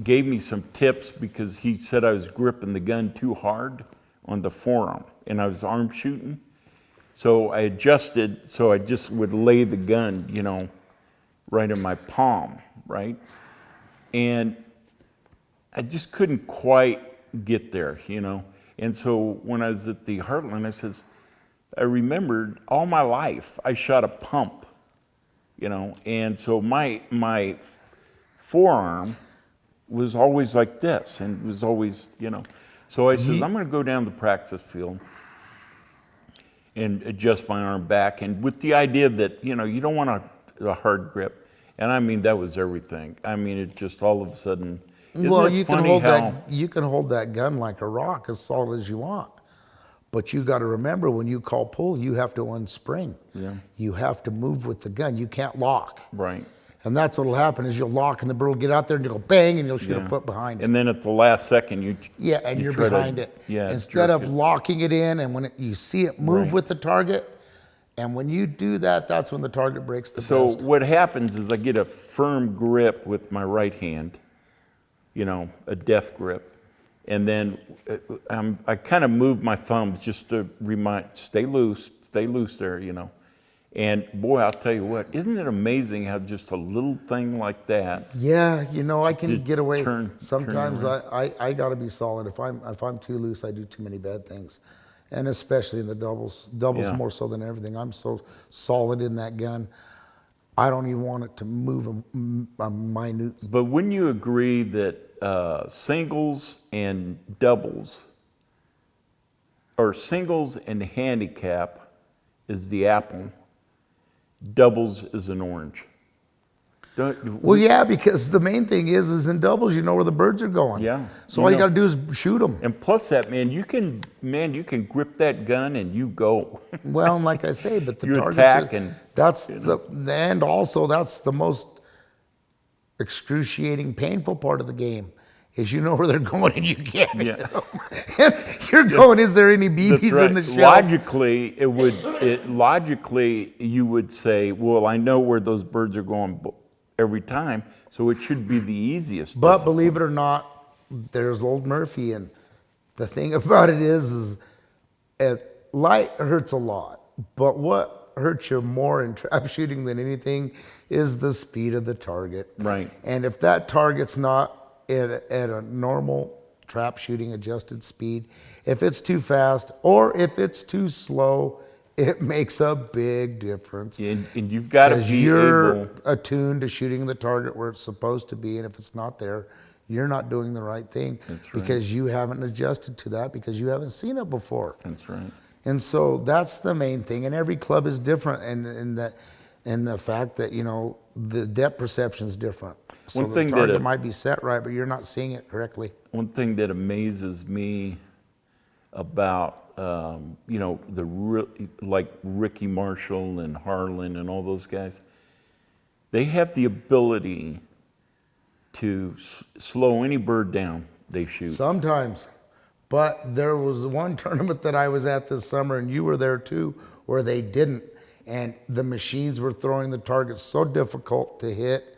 gave me some tips because he said I was gripping the gun too hard on the forearm, and I was arm shooting. So I adjusted, so I just would lay the gun, you know, right in my palm, right? And I just couldn't quite get there, you know? And so when I was at the Heartland, I remembered all my life I shot a pump, you know? And so my forearm was always like this, and was always, you know? So I says, I'm gonna go down the practice field and adjust my arm back, and with the idea that, you know, you don't want a hard grip. And I mean, that was everything. I mean, it just all of a sudden, Well, isn't it funny how, you can hold that gun like a rock, as solid as you want. But you got to remember, when you call pull, you have to unspring. Yeah. You have to move with the gun. You can't lock. right. And that's what'll happen, is you'll lock and the bird will get out there and you'll bang and you'll shoot Yeah. a foot behind it. And then at the last second, you And you you're try to- behind it. Yeah, Instead jerk of it. locking it in, and when you see it move Right. with the target, and when you do that, that's when the target breaks the So best. what happens is I get a firm grip with my right hand, you know, a death grip, and then I kind of move my thumbs just to remind, stay loose there, you know. And boy, I'll tell you what, isn't it amazing how just a little thing like that? Yeah, you know, I can To get away. turn Sometimes around. I got to be solid. If I'm too loose, I do too many bad things, and especially in the doubles. Doubles Yeah. more so than everything. I'm so solid in that gun. I don't even want it to move a minute. But wouldn't you agree that singles and doubles, or singles and handicap is the apple, doubles is an orange? Well, yeah, because the main thing is in doubles, you know where the birds are going. Yeah. So You all you know. got to do is shoot them. And plus that, man, you can grip that gun and you go. Well, and like I say, but the You targets attack are- and, that's you know. and also that's the most excruciating, painful part of the game, is you know where they're going and you can't. Yeah. hit 'em. You're going, is there any That's BBs right. in the shells? Logically, you would say, well, I know where those birds are going every time, so it should be the easiest. But discipline. believe it or not, there's old Murphy, and the thing about it is light hurts a lot. But what hurts you more in trap shooting than anything is the speed of the target. Right. And if that target's not at a normal trap shooting adjusted speed, if it's too fast or if it's too slow, it makes a big difference. And you've got to Because be you're able. attuned to shooting the target where it's supposed to be, and if it's not there, you're not doing the right thing. That's right. Because you haven't adjusted to that, because you haven't seen it before. That's right. And so that's the main thing. And every club is different, and the fact that, you know, the depth perception is different. So One thing the that target might be set right, but you're not seeing it correctly. One thing that amazes me about, you know, like Ricky Marshall and Harlan and all those guys, they have the ability to slow any bird down they shoot. Sometimes. But there was one tournament that I was at this summer, and you were there too, where they didn't. And the machines were throwing the targets so difficult to hit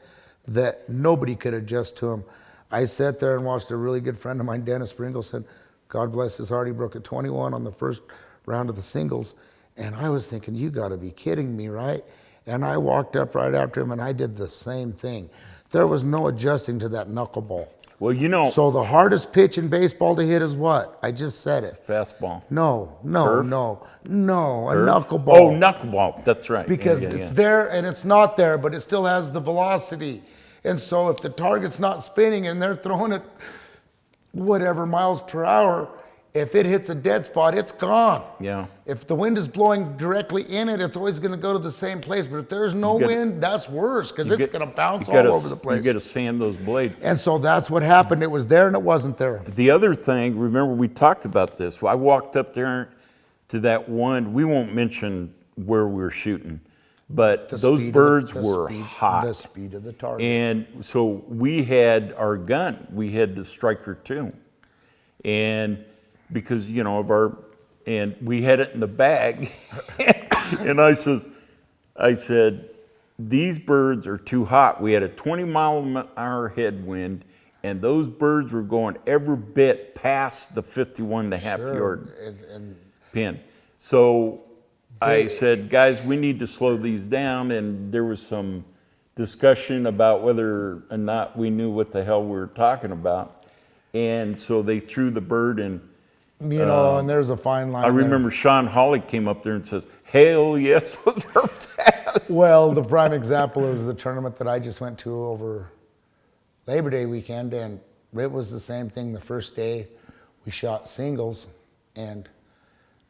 that nobody could adjust to them. I sat there and watched a really good friend of mine, Dennis Pringleson, God bless his heart, he broke a 21 on the first round of the singles. And I was thinking, you got to be kidding me, right? And I walked up right after him, and I did the same thing. There was no adjusting to that knuckleball. Well, you know, So the hardest pitch in baseball to hit is what? I just said it. fastball. No, Curve? a knuckleball. Oh, knuckleball. That's right. Because Yeah, yeah, it's yeah. there and it's not there, but it still has the velocity. And so if the target's not spinning and they're throwing it whatever miles per hour, if it hits a dead spot, it's gone. Yeah. If the wind is blowing directly in it, it's always going to go to the same place. But if there's no You gotta- wind, that's worse, because You it's get- going to bounce you gotta all over the place. You got to sand those blades. And so that's what happened. It was there and it wasn't there. The other thing, remember we talked about this. I walked up there to that one. We won't mention where we were shooting, but The those speed of birds the were speed- hot. The speed of the target. And so we had our gun. We had the Striker 2. And because, you know, and we had it in the bag. And I said, these birds are too hot. We had a 20-mile-an-hour headwind, and those birds were going every bit past the 51.5 yard And pin. So I said, guys, we need to slow these down, and there was some discussion about whether or not we knew what the hell we were talking about. And so they threw the bird, and and there's a fine line. I remember Sean Hawley came up there and says, hell yes, those are fast. Well, the prime example is the tournament that I just went to over Labor Day weekend, and it was the same thing. The first day we shot singles, and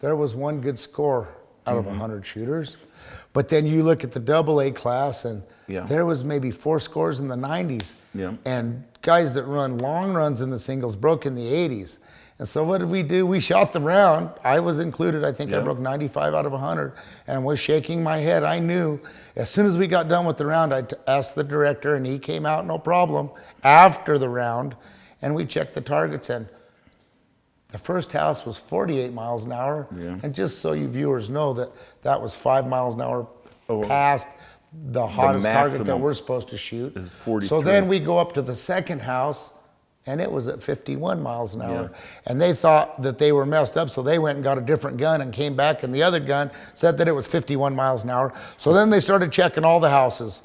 there was one good score out of 100 shooters. But then you look at the AA class, and there was maybe 4 scores in the 90s. Yeah. And guys that run long runs in the singles broke in the 80s. And so what did we do? We shot the round. I was included. I think I broke 95 out of 100 and was shaking my head. I knew as soon as we got done with the round, I asked the director, and he came out no problem after the round, and we checked the targets, and the first house was 48 miles an hour. Yeah. And just so you viewers know that was 5 miles an hour past the hottest target that we're supposed to shoot. Is 43. So then we go up to the second house, and it was at 51 miles an hour. And they thought that they were messed up, so they went and got a different gun and came back, and the other gun said that it was 51 miles an hour. So then they started checking all the houses.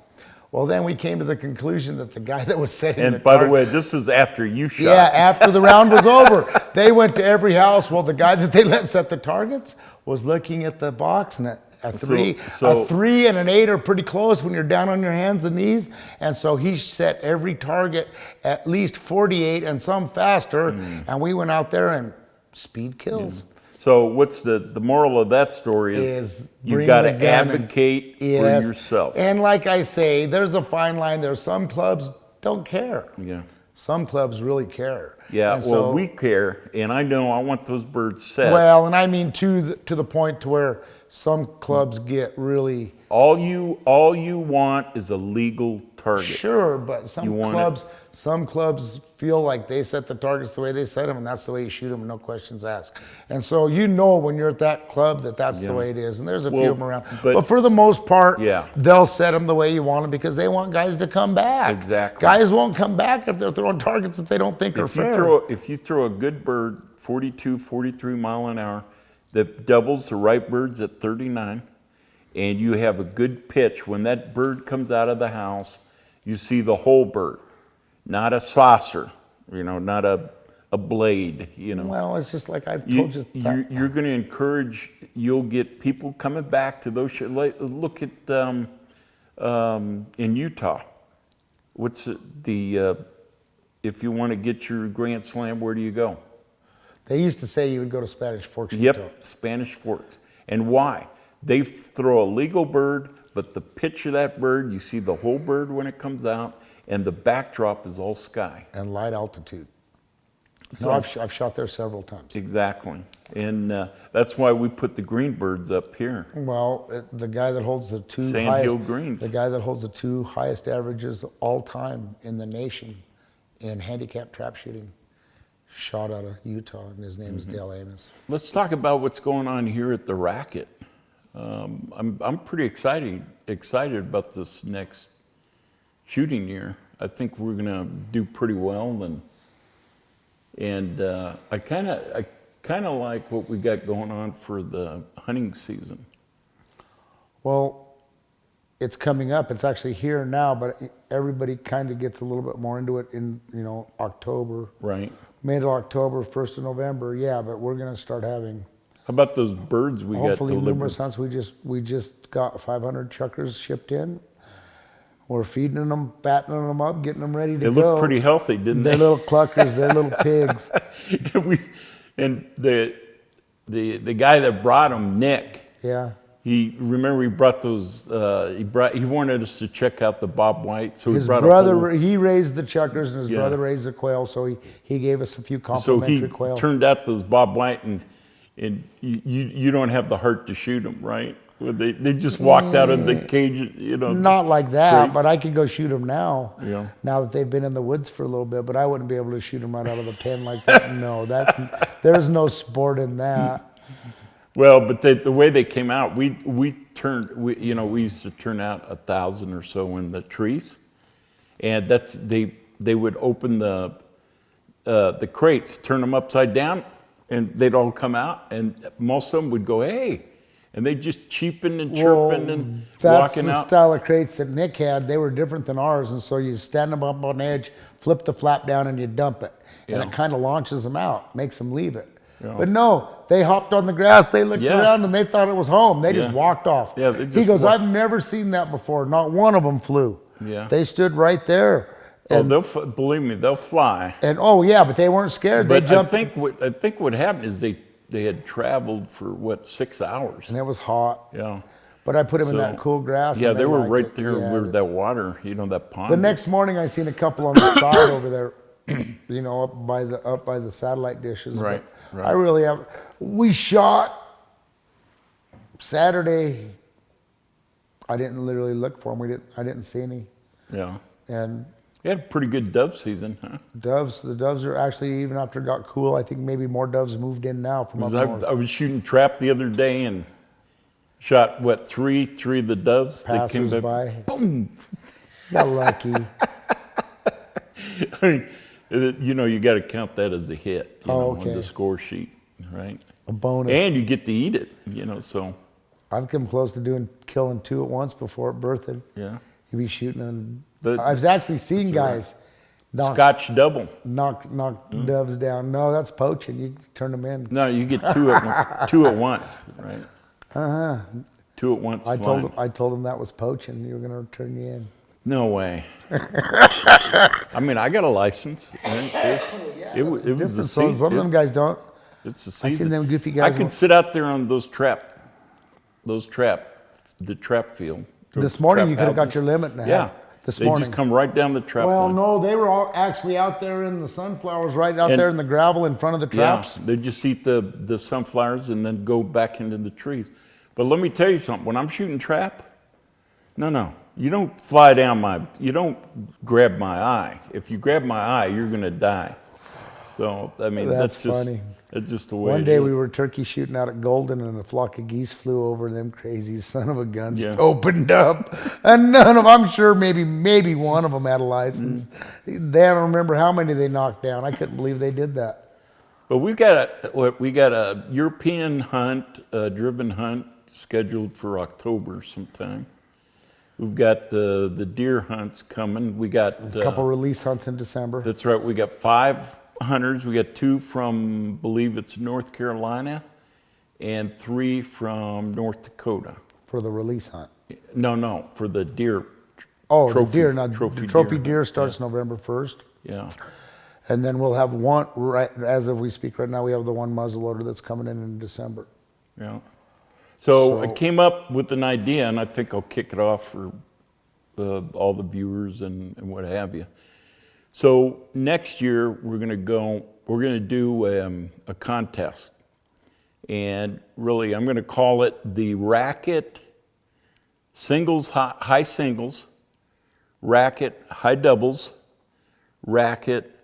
Well, then we came to the conclusion that the guy that was setting And by the way, this is after you shot. Yeah, after the round was over. They went to every house. Well, the guy that they let set the targets was looking at the box, and a 3 and an 8 are pretty close when you're down on your hands and knees. And so he set every target at least 48 and some faster. And we went out there and speed kills. So what's the moral of that story is you got to advocate for yourself. And like I say, there's a fine line there. Some clubs don't care. Yeah. Some clubs really care. Yeah, and well, we care, and I know I want those birds set. Well, and I mean to the point to where some clubs get really... All you want is a legal target. Sure, but some clubs feel like they set the targets the way they set them, and that's the way you shoot them, no questions asked. And so you know when you're at that club that's the way it is, and there's a few of them around. But for the most part, they'll set them the way you want them because they want guys to come back. Exactly. Guys won't come back if they're throwing targets that they don't think are fair. If you throw a good bird, 42, 43 mile an hour, that doubles the right birds at 39, and you have a good pitch, when that bird comes out of the house, you see the whole bird, not a saucer, not a blade, Well, it's just like I've told you. You're going to encourage, you'll get people coming back to those. Look at in Utah. What's if you want to get your Grand Slam, where do you go? They used to say you would go to Spanish Forks. Yep, Spanish Forks. And why? They throw a legal bird, but the pitch of that bird, you see the whole bird when it comes out, and the backdrop is all sky. And light altitude. So, no, I've shot there several times. Exactly. And that's why we put the green birds up here. Well, the guy that holds the two Sandhill greens. The guy that holds the 2 highest averages all time in the nation in handicap trap shooting shot out of Utah, and his name is Dale Amos. Let's talk about what's going on here at the Racket. I'm pretty excited about this next shooting year. I think we're gonna do pretty well, and I kind of like what we got going on for the hunting season. Well, it's coming up. It's actually here now, but everybody kind of gets a little bit more into it in October. Right. Middle October, 1st of November. Yeah, but we're gonna start having. How about those birds we got Hopefully delivered? numerous hunts. We just got 500 chuckers shipped in. We're feeding them, fattening them up, getting them ready to go. They look pretty healthy, didn't they? They're little cluckers. They're little pigs. And the guy that brought them, Nick. Yeah. He brought those. He wanted us to check out the Bob White, so His he brought brother. He raised the chuckers, and his Yeah. brother raised the quail. So he gave us a few So complimentary he quail. turned out those Bob White, and you don't have the heart to shoot them, right? Well, they just walked out of the cage, Not like that, crates. but I could go shoot them now. Yeah. Now that they've been in the woods for a little bit, but I wouldn't be able to shoot them right out of the pen like that. No, there's no sport in that. Well, but the way they came out, we used to turn out 1,000 or so in the trees, and they would open the crates, turn them upside down, and they'd all come out, and most of them would go, hey, and they'd just cheeping and chirping and walking That's out. the style of crates that Nick had. They were different than ours, and so you stand them up on edge, flip the flap down, and you dump it. And Yeah. it kind of launches them out, makes them leave it. Yeah. But no, they hopped on the grass, they looked Yeah. around, and they thought it was home. They just Yeah. walked off. Yeah, they He just goes, walked. I've never seen that before. Not one of them flew. Yeah. They stood right there. Oh, And, believe me, they'll fly. and oh, yeah, but they weren't scared. They But jumped. I think what happened is they had traveled for, 6 hours? And it was hot. Yeah. But I put them in So- that cool grass. Yeah, and they were liked right it. there Yeah. where that water, that pond. The next morning, I seen a couple on the side over there, up by the satellite dishes. Right, But right. I really have. We shot Saturday. I didn't literally look for them. I didn't see any. Yeah. And You had a pretty good dove season, huh? the doves are actually, even after it got cool, I think maybe more doves moved in now from up 'Cause north. I was shooting trap the other day and shot, three of the doves that came back. Passers-by. Boom! Got lucky. I mean, you got to count that as a hit, on okay. the score sheet, right? A bonus. And you get to eat it, so, I've come close to killing two at once before it birthed. yeah. You'd be shooting and The- I've actually seen guys knock Scotch double. doves down. No, that's poaching. You turn them in. No, you get two at once, right? Uh-huh. Two at once I flying. told them that was poaching. You were going to turn you in. No way. I mean, I got a license. Right? It was the Different. So season. some of them guys don't. It's the I season. seen them goofy guys I could sit out there on the trap field. This morning trap you could have got houses. your limit and a half. Yeah. This They morning. just come right down the trap Well, line. no, they were all actually out there in the sunflowers, right out And- there in the gravel in front of the traps. Yeah, they just eat the sunflowers and then go back into the trees. But let me tell you something. When I'm shooting trap, no. You don't fly down you don't grab my eye. If you grab my eye, you're going to die. So, I mean, That's just, funny. That's just the way One it day is. we were turkey shooting out at Golden and a flock of geese flew over, and them crazy son of a guns Yeah. opened up. And none of them, I'm sure maybe one of them had a license. They don't remember how many they knocked down. I couldn't believe they did that. But we got a European hunt, driven hunt scheduled for October sometime. We've got the deer hunts coming. We got A couple release hunts in December. That's right. We got 5 hunters. We got 2 from, believe it's North Carolina, and 3 from North Dakota. For the release hunt. No, for the deer. Oh, trophy, the deer. Now, trophy the trophy deer. deer starts November 1st. Yeah. And then we'll have one, right as of we speak right now, we have the one muzzleloader that's coming in December. Yeah. So I came up with an idea, and I think I'll kick it off for all the viewers and what have you. So next year we're going to do a contest, and really I'm going to call it the Racket singles, high singles, Racket high doubles, Racket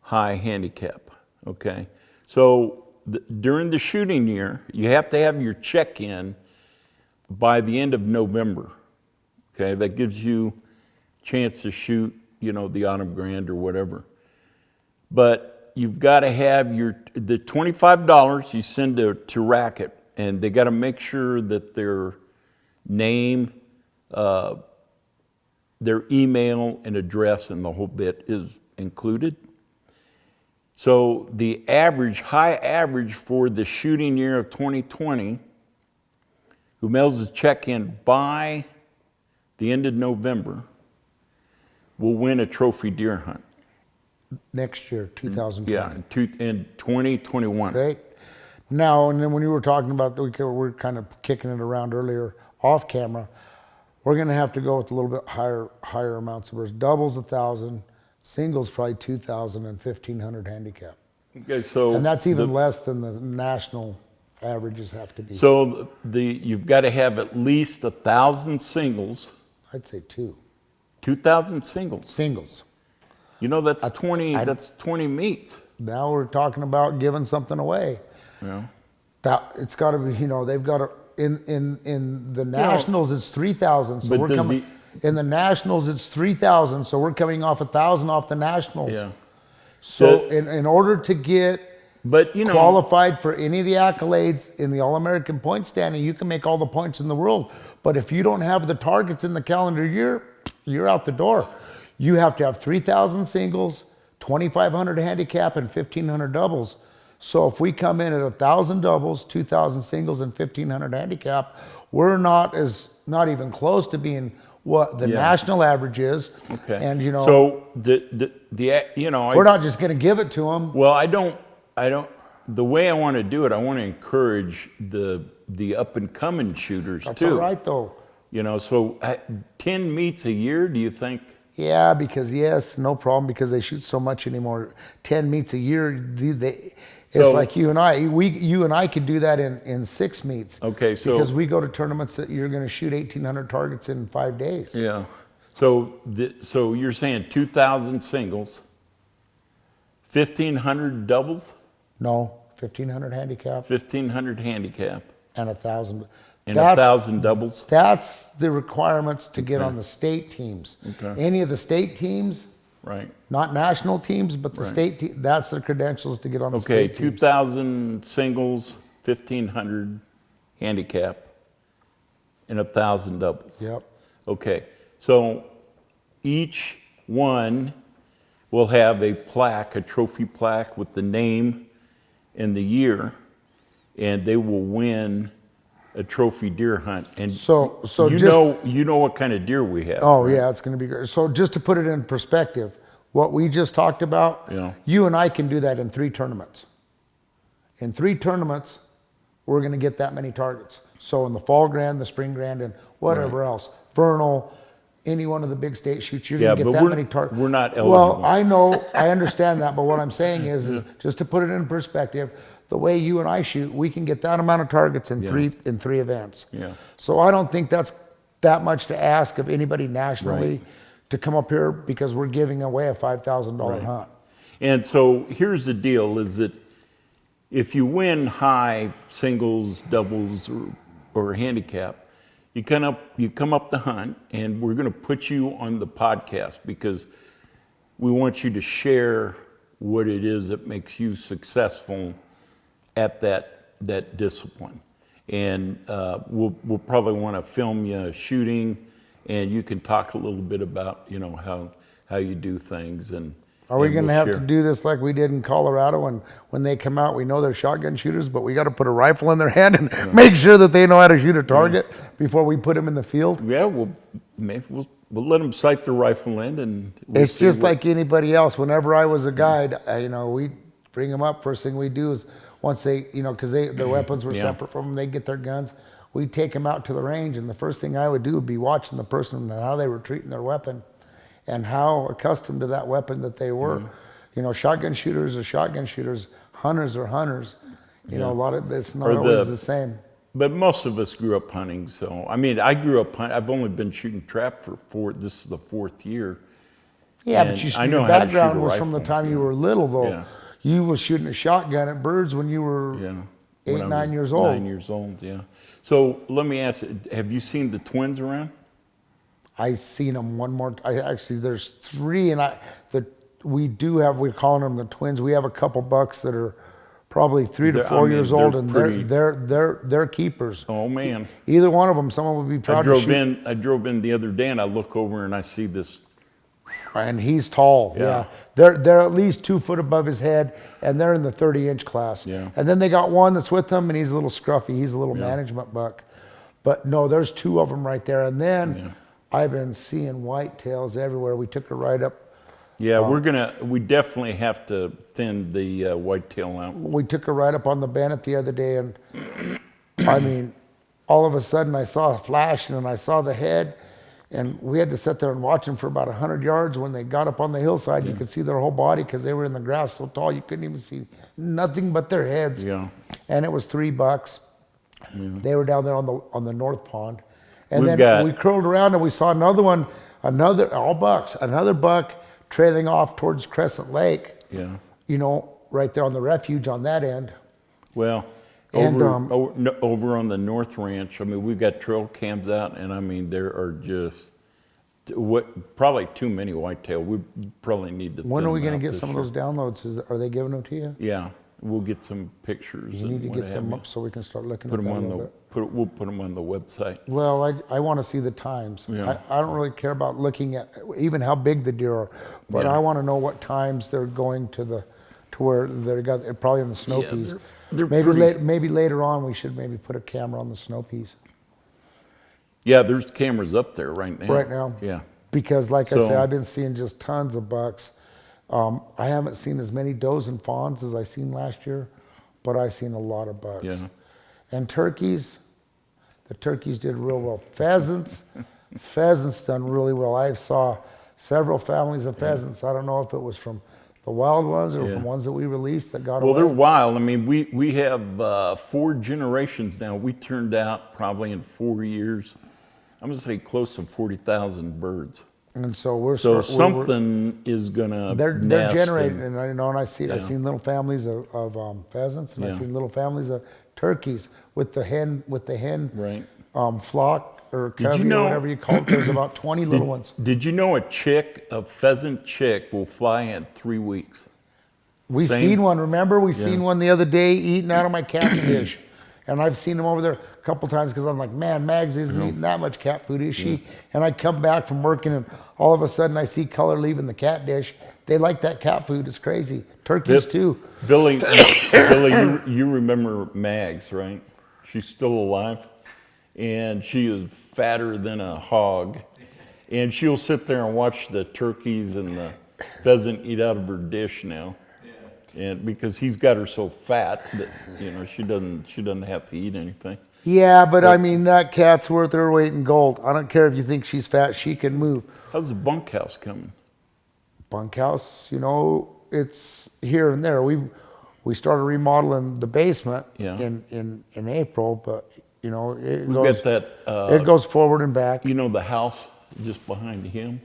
high handicap. Okay, so during the shooting year, you have to have your check-in by the end of November. Okay, that gives you a chance to shoot, the Autumn Grand or whatever. But you've got to have the $25 you send to Racket, and they got to make sure that their name, their email and address and the whole bit is included. So the high average for the shooting year of 2020, who mails a check in by the end of November, will win a trophy deer hunt. Next year, 2020. Yeah, in 2021. Right? Now, and then when you were talking about, we were kind of kicking it around earlier off camera, we're going to have to go with a little bit higher amounts of birds. Doubles 1,000, singles probably 2,000 and 1,500 handicap. Okay, so And that's even less than the national averages have to be. So you've got to have at least 1,000 singles, I'd say 2,000 singles. singles. That's 20. That's 20 meets. Now we're talking about giving something away. Yeah. That it's got to be, they've got to in the nationals it's 3,000. So But we're does coming. In the nationals, it's 3,000. So we're coming off 1,000 off the nationals. Yeah. So in order to get But, you know, qualified for any of the accolades in the All-American point standing, you can make all the points in the world. But if you don't have the targets in the calendar year, you're out the door. You have to have 3,000 singles, 2,500 handicap, and 1,500 doubles. So if we come in at 1,000 doubles, 2,000 singles, and 1,500 handicap, we're not even close to being what the national average is. okay. And, you know, so you know, we're not just going to give it to them. well, I don't, the way I want to do it, I want to encourage the up and coming shooters That's too. all right, though. You know, so 10 meets a year, do you think? Yeah, because yes, no problem, because they shoot so much anymore. 10 meets a year, it's like you and I. You and I could do that in 6 meets. Okay, so because we go to tournaments that you're going to shoot 1,800 targets in 5 days. yeah. So so you're saying 2,000 singles, 1,500 doubles, No, 1,500 handicap 1,500 handicap, and 1,000. and 1,000 doubles. That's the requirements to get on the state teams. Okay. Any of the state teams, Right. not national teams, but the state team, that's the credentials to get on the Okay, state teams. 2,000 singles, 1,500 handicap, and 1,000 doubles. Yep. Okay, so each one will have a plaque, a trophy plaque with the name and the year, and they will win a trophy deer hunt. And So you just know what kind of deer we have. Oh, right? yeah, it's going to be great. So just to put it in perspective, what we just talked about, Yeah. you and I can do that in 3 tournaments. In 3 tournaments, we're going to get that many targets. So in the fall grand, the spring grand, and whatever else, vernal, any one of the big state shoots, you're going to get that many targets. We're not Well, eligible. I know, I understand that, but what I'm saying is just to put it in perspective, the way you and I shoot, we can get that amount of targets in three events. Yeah. So I don't think that's that much to ask of anybody nationally Right. to come up here, because we're giving away a $5,000 Right. hunt. And so here's the deal, is that if you win high singles, doubles, or handicap, you come up the hunt, and we're going to put you on the podcast, because we want you to share what it is that makes you successful at that discipline. And we'll probably want to film you shooting, and you can talk a little bit about, you know, how you do things. And Are we and going to we'll have share. to do this like we did in Colorado? And when they come out, we know they're shotgun shooters, but we got to put a rifle in their hand and make sure that they know how to shoot a target before we put them in the field. Yeah, maybe we'll let them sight the rifle in, and we'll It's see just what- like anybody else. Whenever I was a guide, you know, we bring them up. First thing we do is, once they, you know, because their weapons were Yeah. separate from them, they get their guns. We take them out to the range, and the first thing I would do would be watching the person and how they were treating their weapon, and how accustomed to that weapon that they were. Mm-hmm. You know, shotgun shooters are shotgun shooters, hunters are hunters. You know, a lot of it's not Or always the same. But most of us grew up hunting, so I mean, I grew up hunting. I've only been shooting trap for this is the 4th year. Yeah, And but I your know how to background shoot a was from the rifle, time you so- were little, though. Yeah. You was shooting a shotgun at birds when you were Yeah, 8, when I 9 was years old. 9 years old, yeah. So let me ask you: have you seen the twins around? I seen them one more. There's 3, and we're calling them the twins. We have a couple bucks that are probably 3 to They're- 4 I mean, years they're old, and pretty- they're keepers. Oh man, Either one of them, someone would be proud to shoot. I drove in the other day, and I look over and I see this. And he's tall. Yeah. Yeah. They're at least 2 foot above his head, and they're in the 30-inch class. Yeah. And then they got one that's with them, and he's a little scruffy. He's a little management buck. But no, there's 2 of them right there. And then I've been seeing whitetails everywhere. We took a ride up. Yeah, we definitely have to thin the whitetail out. We took a ride up on the Bennett the other day, and I mean, all of a sudden I saw a flash, and then I saw the head, and we had to sit there and watch them for about 100 yards. When they got up on the hillside, you could see their whole body, because they were in the grass so tall you couldn't even see nothing but their heads. Yeah. And it was $3. They were down there on the north pond, and We've then got- we curled around and we saw another one, all bucks, another buck trailing off towards Crescent Lake. Yeah. You know, right there on the refuge on that end. Well, And, over on the North Ranch, I mean, we've got trail cams out, and I mean, there are just Probably too many whitetail. We probably need to. When thin are we them going out to get this some of year. those downloads? Are they giving them to you? Yeah, we'll get some pictures. You need and to what get have them you. up so we can start looking Put at them that a on little the. bit. We'll put them on the website. Well, I want to see the times. Yeah. I don't really care about looking at even how big the deer are, but Yeah. I want to know what times they're going to where they got probably in the snow peas. they're Maybe pretty- maybe later on we should maybe put a camera on the snow peas Yeah, there's cameras up there right now. right now. Yeah. Because like I So- say, I've been seeing just tons of bucks. I haven't seen as many does and fawns as I seen last year, but I've seen a lot of bucks. Yeah. And turkeys, the turkeys did real well. Pheasants done really well. I saw several families of pheasants. I don't know if it was from the wild ones or Yeah. from ones that we released that got Well, away. they're wild. I mean, we have 4 generations now. We turned out probably in 4 years, I'm gonna say close to 40,000 birds. And so we're So we're- something is gonna they're nest generating, and- and I know, and I see. I've Yeah. seen little families of pheasants, and I've Yeah. seen little families of turkeys with the hen Right. flock or you covey know- or whatever you call it. There's about 20 little ones. Did you know a pheasant chick will fly in 3 weeks? We Same. seen one. Remember, we Yeah. seen one the other day eating out of my cat's dish, and I've seen them over there a couple times because I'm like, man, Mags isn't eating that much cat food, is she? And I come back from working, and all of a sudden I see color leaving the cat dish. They like that cat food. It's crazy. Turkeys too. Billy, you remember Mags, right? She's still alive, and she is fatter than a hog, and she'll sit there and watch the turkeys and the pheasant eat out of her dish now, and because he's got her so fat that she doesn't have to eat anything. Yeah, but I mean, that cat's worth her weight in gold. I don't care if you think she's fat, she can move. How's the bunkhouse coming? Bunkhouse, it's here and there. We started remodeling the basement Yeah. in April, but it We've goes, got that. it goes forward and back. The house just behind him.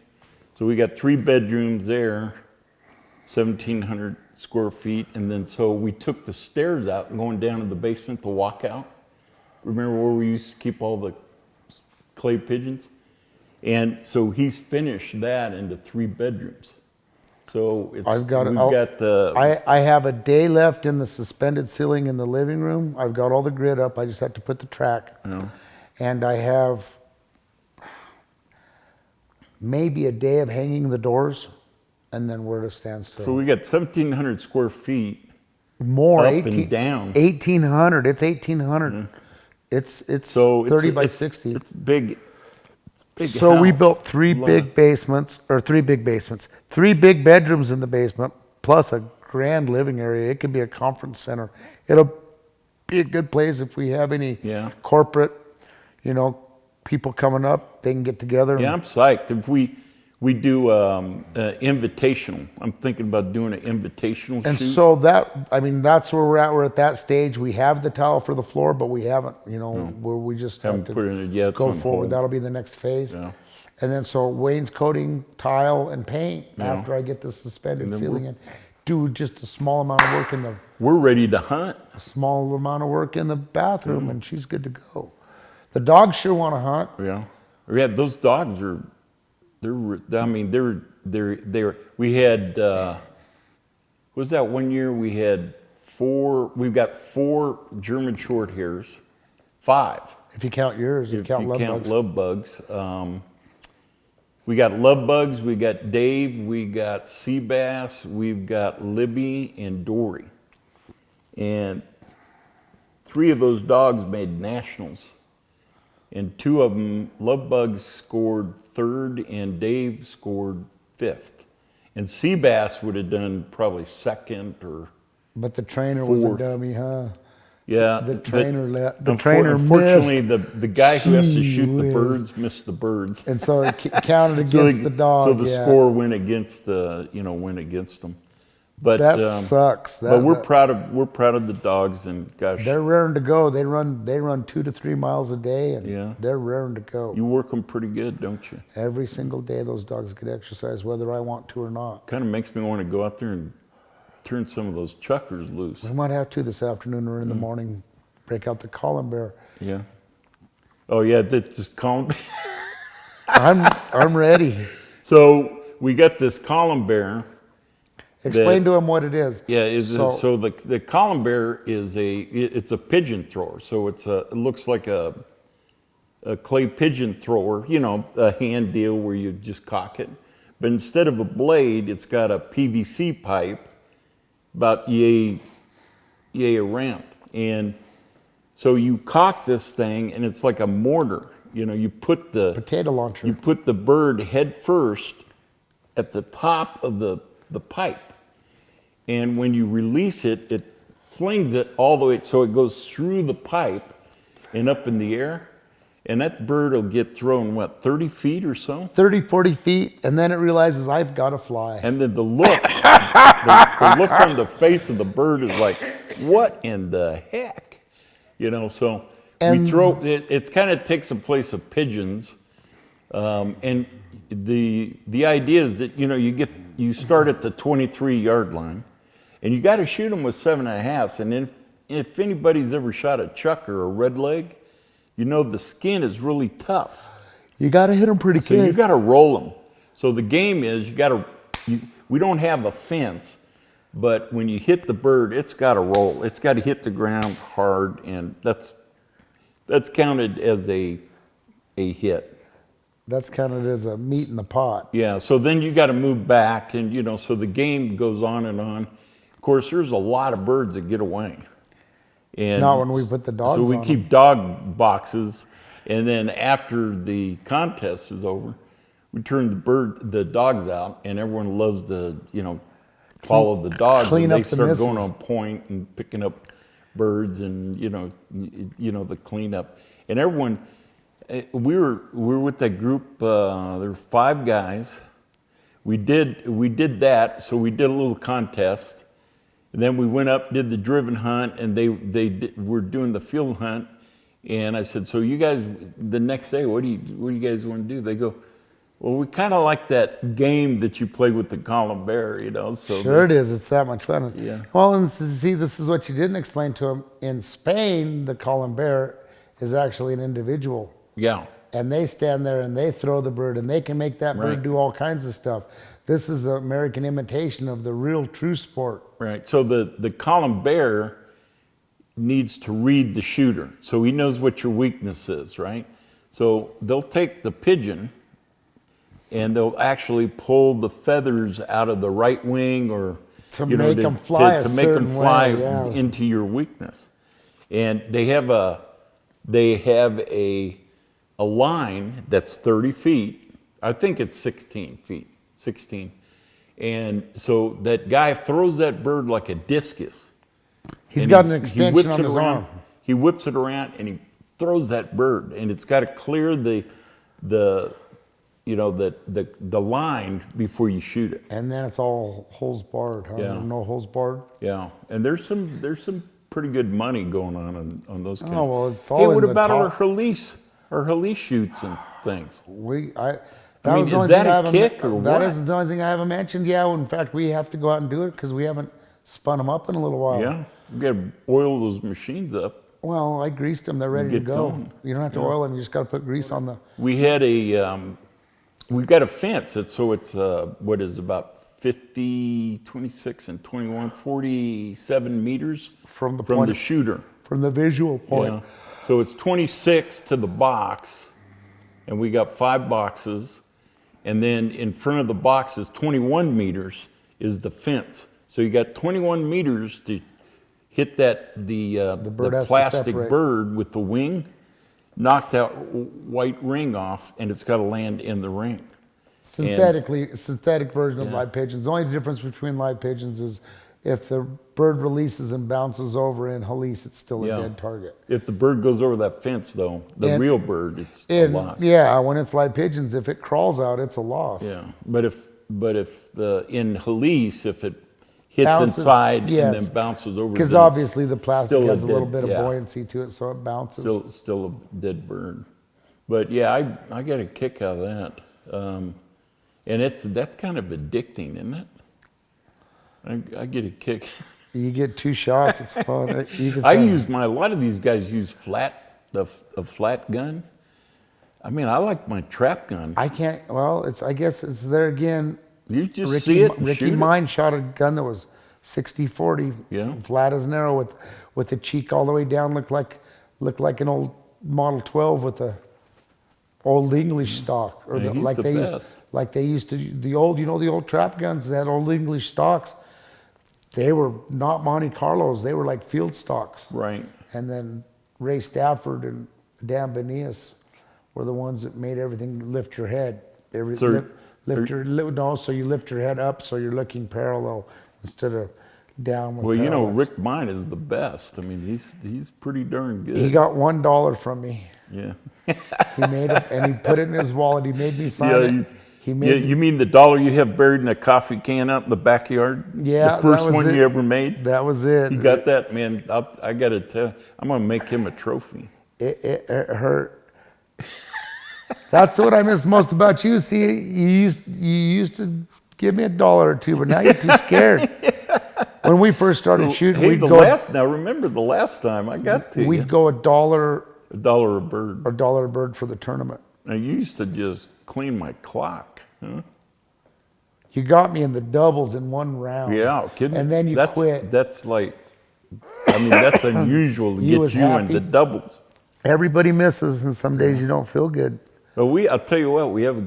So we got 3 bedrooms there, 1,700 square feet, and then so we took the stairs out and going down to the basement to walk out. Remember where we used to keep all the clay pigeons? And so he's finished that into 3 bedrooms. So it's, I've got it. we've got the I have a day left in the suspended ceiling in the living room. I've got all the grid up. I just have to put the track. And I have maybe a day of hanging the doors, and then we're at a standstill. so we got 1,700 square feet. More, up and down. 1,800. It's 1,800. It's So 30 by it's, 60. It's big. It's a big So we house. built 3 big basements, or 3 big basements, 3 big bedrooms in the basement, plus a grand living area. It could be a conference center. It'll be a good place if we have any Yeah. corporate, people coming up. They can get together. Yeah, I'm psyched. If we do invitational, I'm thinking about doing an invitational And shoot. so that's where we're at. We're at that stage. We have the tile for the floor, but we haven't, where we just have Haven't to put it in yet. It's go on forward. hold. That'll be the next phase. Yeah. And then so Wayne's coating tile and paint after I get the suspended then ceiling in. Do just a small amount of work in the We're ready to hunt. bathroom, and she's good to go. The dogs sure want to hunt. Yeah. Those dogs are. They're. We had. Was that one year we had 4? We've got 4 German short hairs, 5. If you count yours, you If count you love count bugs. love bugs. We got love bugs, we got Dave, we got sea bass, we've got Libby and Dory. And 3 of those dogs made nationals. And 2 of them, love bugs scored 3rd and Dave scored 5th. And sea bass would have done probably 2nd or But the trainer was a 4th. dummy, huh? yeah. The but trainer unfortunately, missed. the guy who has to Gee shoot the whiz. birds missed the birds. And so it counted So against the dog. So the yeah. score went against went against them. But That sucks. but we're proud of the dogs, and gosh, They're raring to go. They run 2 to 3 miles a day, and Yeah. they're raring to go. you work them pretty good, don't you? Every single day, those dogs get exercise, whether I want to or not. Kind of makes me want to go out there and turn some of those chuckers loose. We might have to this afternoon or in the Mm. morning. Break out the column bear. Yeah. Oh yeah, that's just calm. I'm I'm ready. So we got this column bear. Explain to him what it is. Yeah, so the column bear is it's a pigeon thrower. So it looks like a clay pigeon thrower, you know, a hand deal where you just cock it. But instead of a blade, it's got a PVC pipe about yay around. And so you cock this thing, and it's like a mortar. You know, you put the Potato launcher. You put the bird head first at the top of the pipe. And when you release it, it flings it all the way, so it goes through the pipe and up in the air. And that bird will get thrown, what, 30 feet or so? 30, 40 feet, and then it realizes I've got to fly. And then the look, the look on the face of the bird is like, what in the heck? You know, so we throw, it kind of takes the place of pigeons. And the idea is that, you know, you start at the 23-yard line, and you got to shoot them with 7.5s. And then if anybody's ever shot a chuck or a red leg, you know the skin is really tough. You got to hit them pretty So good. you got to roll them. So the game is we don't have a fence, but when you hit the bird, it's got to roll. It's got to hit the ground hard, and that's counted as a hit. That's counted as a meat in the pot. Yeah, so then you got to move back, and you know, so the game goes on and on. Of course, there's a lot of birds that get away. And Not when we put the dogs so we on keep dog boxes, and then after the contest is over, we turn the dogs out, and everyone loves to, you know, follow the dogs, clean and they up the start misses. going on point and picking up birds, and you know the cleanup, and everyone. We were with that group. There were 5 guys. We did that. So we did a little contest. And then we went up, did the driven hunt, and they were doing the field hunt. And I said, so you guys, the next day, what do you guys want to do? They go, well, we kind of like that game that you play with the column bear, you know. So Sure it is. It's that much fun. Yeah. Well, and see, this is what you didn't explain to him. In Spain, the column bear is actually an individual. Yeah. And they stand there and they throw the bird, and they can make that bird Right. do all kinds of stuff. This is the American imitation of the real true sport. Right. So the column bear needs to read the shooter. So he knows what your weakness is, right? So they'll take the pigeon and they'll actually pull the feathers out of the right wing, or To make them fly to a make them certain fly way, yeah. into your weakness. And they have a line that's 30 feet. I think it's 16 feet, 16. And so that guy throws that bird like a discus. He's And got an he extension whips on it his around. arm. He whips it around and he throws that bird, and it's got to clear the line before you shoot it. And then it's all holes barred, huh? Yeah. No holes barred. Yeah, and there's some pretty good money going on those kind. Oh, well, it's all Hey, in what the about top. our Halise shoots and things? That mean, was the is only that thing I a haven't- kick or That what? is the only thing I haven't mentioned. Yeah, in fact, we have to go out and do it because we haven't spun them up in a little while. Yeah, you got to oil those machines up. Well, I greased them. They're ready to Get go. going. You don't have to oil them. You just got to put grease on the. We had we've got a fence. It's what is about 50, 26, and 21, 47 meters From the from point the of- shooter. From the visual point. Yeah. So it's 26 to the box, and we got 5 boxes, and then in front of the box is 21 meters is the fence. So you got 21 meters to hit the bird has to plastic separate. bird with the wing, knock that white ring off, and it's got to land in the ring. Synthetic version of live pigeons. The only difference between live pigeons is if the bird releases and bounces over in Halise, it's still a dead target. If the bird goes over that fence, though, the And- real bird, it's a loss. Yeah, when it's live pigeons, if it crawls out, it's a loss. Yeah, but if in Halise, if it hits Bounces, inside yes. and then bounces over, Because then it's obviously the plastic still has a little dead- bit of yeah, buoyancy to it, so it bounces. Still a dead bird. But yeah, I get a kick out of that, and that's kind of addicting, isn't it? I get a kick. You get 2 shots, it's fun. You can I start- use a lot of these guys use a flat gun. I mean, I like my trap gun. I can't. Well, I guess it's there again. You just see it and Ricky shoot it. Mine shot a gun that was 60-40, Yeah. flat as an arrow with the cheek all the way down. Looked like an old Model 12 with a old English stock, or Yeah, he's like the they best. used to the old trap guns that had old English stocks. They were not Monte Carlos. They were like field stocks. Right. And then Ray Stafford and Dan Benias were the ones that made everything lift your head. So you lift your head up so you're looking parallel instead of down. Well, you know, Rick Mine is the best. I mean, he's pretty darn good. He got $1 from me. Yeah. He made it, and he put it in his wallet. He made me sign it. He Yeah, made you mean the dollar you have buried in a coffee can out in the backyard? Yeah, the first that was one it. you ever made. That was it. You got that, man. I got to tell. I'm gonna make him a trophy. It hurt. That's what I miss most about you. See, you used to give me $1 or $2, but now you're too scared. When we first started shooting, Hey, we'd go. now remember the last time I got to We'd you. go $1 $1 a bird. or $1 a bird for the tournament. Now you used to just clean my clock. Huh? You got me in the doubles in one round. Yeah, kidding. And then you quit. That's like, I mean, that's unusual to get was you in happy. the doubles. Everybody misses, and some days you don't feel good. But I'll tell you what, we have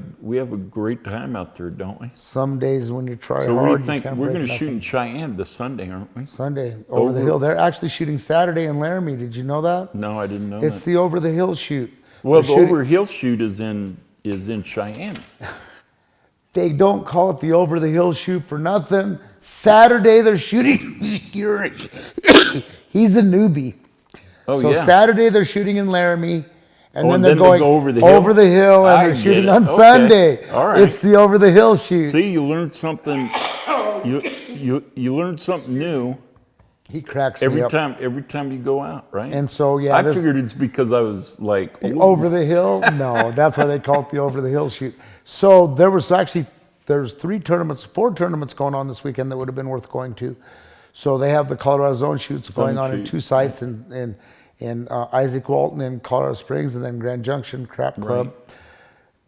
a great time out there, don't we? Some days when you try So what do hard, you think? can't We're break going to nothing. shoot in Cheyenne this Sunday, aren't we? Sunday over the hill. They're actually shooting Saturday in Laramie. Did you know that? No, I didn't know It's that. the over the hill shoot. Well, They're the shooting- over hill shoot is in Cheyenne. They don't call it the over the hill shoot for nothing. Saturday they're shooting. He's a newbie. Oh So yeah. Saturday they're shooting in Laramie, and Oh, then and they're then they going go over the hill? over the hill, and I they're get shooting it. on Okay. Sunday. All right. It's the over the hill shoot. See, you learned something. You learned something new He cracks me every up. time you go out, right? And so yeah, I this- figured it's because I was like over the hill. No, that's why they call it the over the hill shoot. So there's 4 tournaments going on this weekend that would have been worth going to. So they have the Colorado Zone shoots going on in shoot. 2 sites in Isaac Walton and Colorado Springs, and then Grand Junction Crap Club. Right.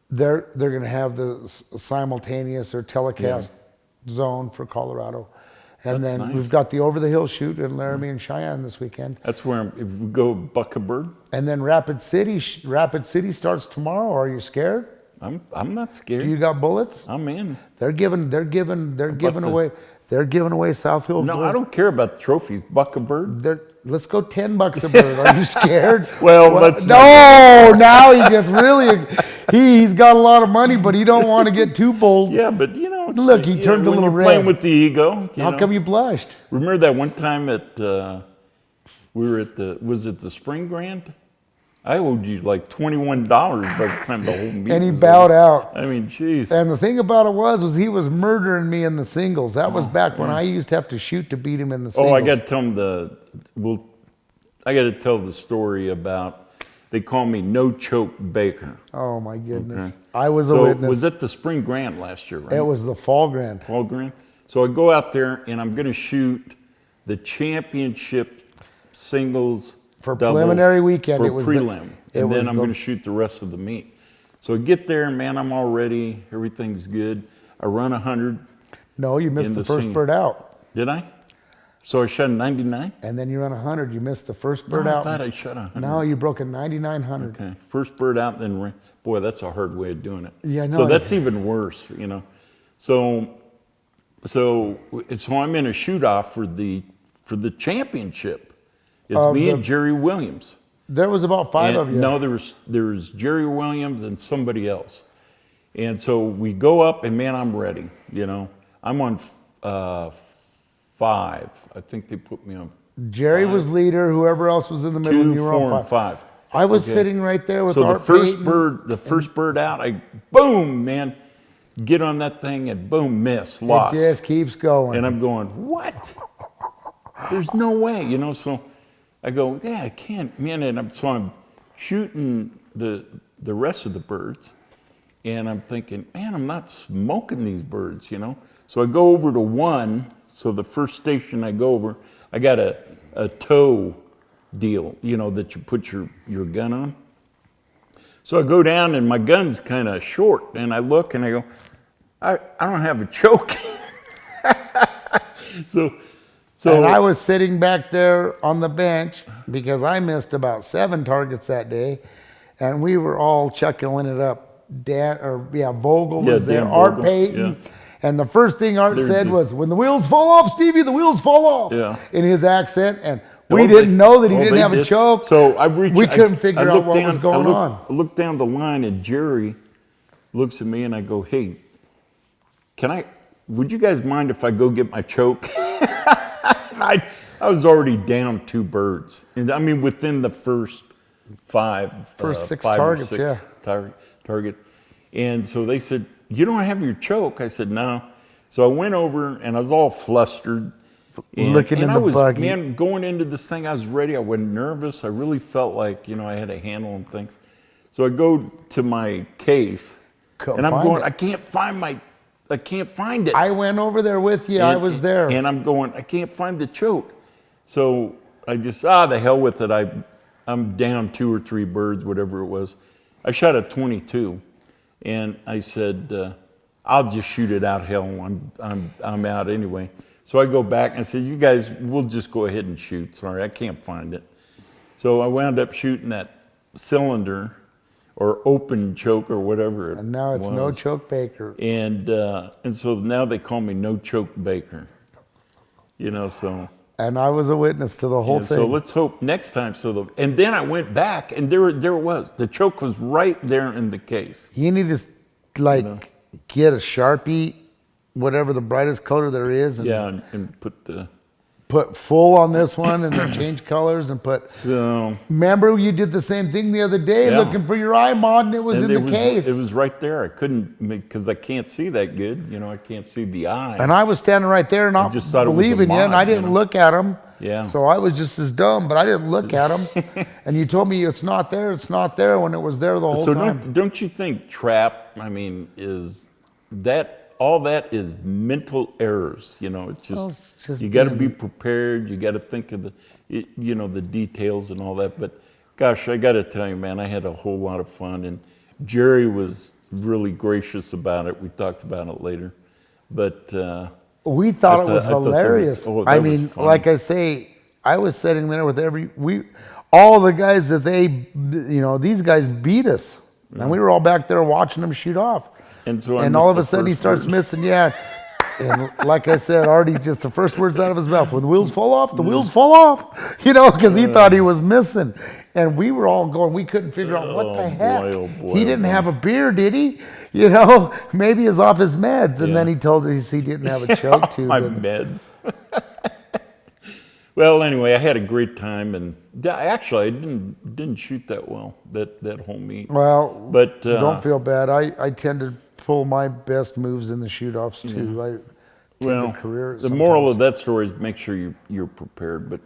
They're going to have the simultaneous or telecast zone for Colorado. And That's then nice. we've got the over the hill shoot in Laramie and Cheyenne this weekend. That's where if we go buck a bird. And then Rapid City starts tomorrow. Are you scared? I'm not scared. Do you got bullets? I'm in. They're giving away Southfield. No, I don't care about the trophies. Buck a bird. Let's go $10 a bird. Are you scared? Well, What? let's No, now he gets really. He's got a lot of money, but he don't want to get too bold. Yeah, but you know, it's Look, like, he you know, turned a when little you're playing red. with the ego. How come you blushed? Remember that one time we were at was it the Spring Grand? I owed you like $21 by the time the whole meeting. And he was bowed over. out. I mean, jeez. And the thing about it was he was murdering me in the singles. That was back when I used to have to shoot to beat him in the singles. Oh, I got to tell him I got to tell the story about. They call me No Choke Baker. Oh my goodness. Okay. I was a So witness. was it the Spring Grand last year, right? It was the Fall Grand. Fall Grand. So I go out there and I'm going to shoot the championship singles For doubles preliminary weekend, for it was prelim, it and was then I'm the- going to shoot the rest of the meet. So I get there, man. I'm all ready. Everything's good. I run 100. No, you missed In the the first single. bird out. Did I? So I shot a 99. And then you run 100. You missed the first bird No, I out. thought I shot a 100. No, you broke a 9,900. Okay, first bird out, then boy, that's a hard way of doing it. Yeah, I know. So that's even worse, you know. So I'm in a shoot off for the championship. It's Of me the- and Jerry Williams. There was about 5 of you. No, there was Jerry Williams and somebody else. And so we go up, and man, I'm ready. You know, I'm on 5. I think they put me on Jerry was leader. Whoever else was in the middle, 2, and you were 4, on and 5. 5. I was Okay. sitting right there with So Art the first Payton. bird out, I boom, man, get on that thing and boom, miss, lost. It just keeps going. And I'm going, what? There's no way, you know. So I go, yeah, I can't, man. And I'm shooting the rest of the birds, and I'm thinking, man, I'm not smoking these birds, you know. So I go over to one. So the first station I go over, I got a tow deal, you know, that you put your gun on. So I go down and my gun's kind of short, and I look and I go, I don't have a choke. so And I was sitting back there on the bench because I missed about 7 targets that day, and we were all chuckling it up. Vogel was there, Dan Art Vogel, Payton. yeah. And the first thing Art They're said just- was, "When the wheels fall off, Stevie, the wheels fall off." Yeah. In his accent, and we Oh, didn't know that he oh, didn't they have a did. choke. So I reached. We couldn't figure out looked what was going on. I looked down the line, and Jerry looks at me, and I go, "Hey, would you guys mind if I go get my choke?" I was already down 2 birds, and I mean within the first 5, First 6 5 or targets, 6 yeah. target. And so they said, "You don't have your choke?" I said, "No." So I went over, and I was all flustered. Looking in I the was, buggy. man, going into this thing, I was ready. I wasn't nervous. I really felt like, I had a handle on things. So I go to my case, and I'm going, I can't find it. I went over there with you. I was there. And I'm going, I can't find the choke. So I just, the hell with it. I'm down 2 or 3 birds, whatever it was. I shot a 22, and I said, I'll just shoot it out. Hell, I'm out anyway. So I go back and I said, "You guys, we'll just go ahead and shoot. Sorry, I can't find it." So I wound up shooting that cylinder or open choke or whatever it was. And now it's no choke baker. And so now they call me No Choke Baker. So. And I was a witness to the whole thing. So let's hope next time. And then I went back, and there it was. The choke was right there in the case. You need to get a Sharpie, whatever the brightest color there is, and and put full on this one, and then change colors and put. So Remember, you did the same thing the other day, looking for your eye mod, and it was in the case. It was right there. I couldn't, because I can't see that good. I can't see the eye. And I was standing right there, not just thought it was a believing you, and mod, I didn't look at him. Yeah. So I was just as dumb, but I didn't look at him. And you told me it's not there, when it was there the whole time. So don't you think trap? Is that? All that is mental errors, It's just you got to be prepared. You got to think of the details and all that. But gosh, I got to tell you, man, I had a whole lot of fun, and Jerry was really gracious about it. We talked about it later, but we thought it was I thought hilarious. that was funny. Like I say, I was sitting there with all the guys that these guys beat us, and we were all back there watching them shoot off. And all of a sudden he starts missing, And like I said, already just the first words out of his mouth, "When the wheels fall off, the wheels fall off," because he thought he was missing. And we were all going, we couldn't figure out what the heck. Boy, He didn't have a beer, did he? Maybe he's off his meds. And then he told us he didn't have a choke too. My meds. Well, anyway, I had a great time, and actually, I didn't shoot that well that whole meet. Well, but don't feel bad. I tend to pull my best moves in the shoot-offs too. The moral of that story is make sure you're prepared. But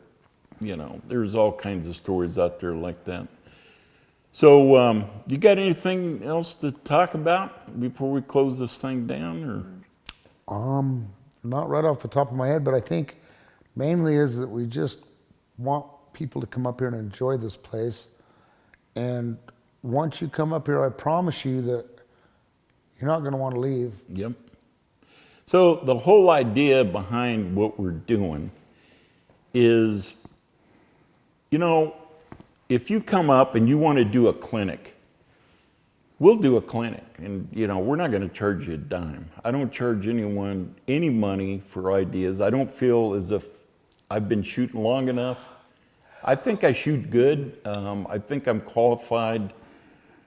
there's all kinds of stories out there like that. So, you got anything else to talk about before we close this thing down, or? Not right off the top of my head, but I think mainly is that we just want people to come up here and enjoy this place. And once you come up here, I promise you that you're not going to want to leave. Yep. So the whole idea behind what we're doing is, if you come up and you want to do a clinic, we'll do a clinic. And, we're not going to charge you a dime. I don't charge anyone any money for ideas. I don't feel as if I've been shooting long enough. I think I shoot good. I think I'm qualified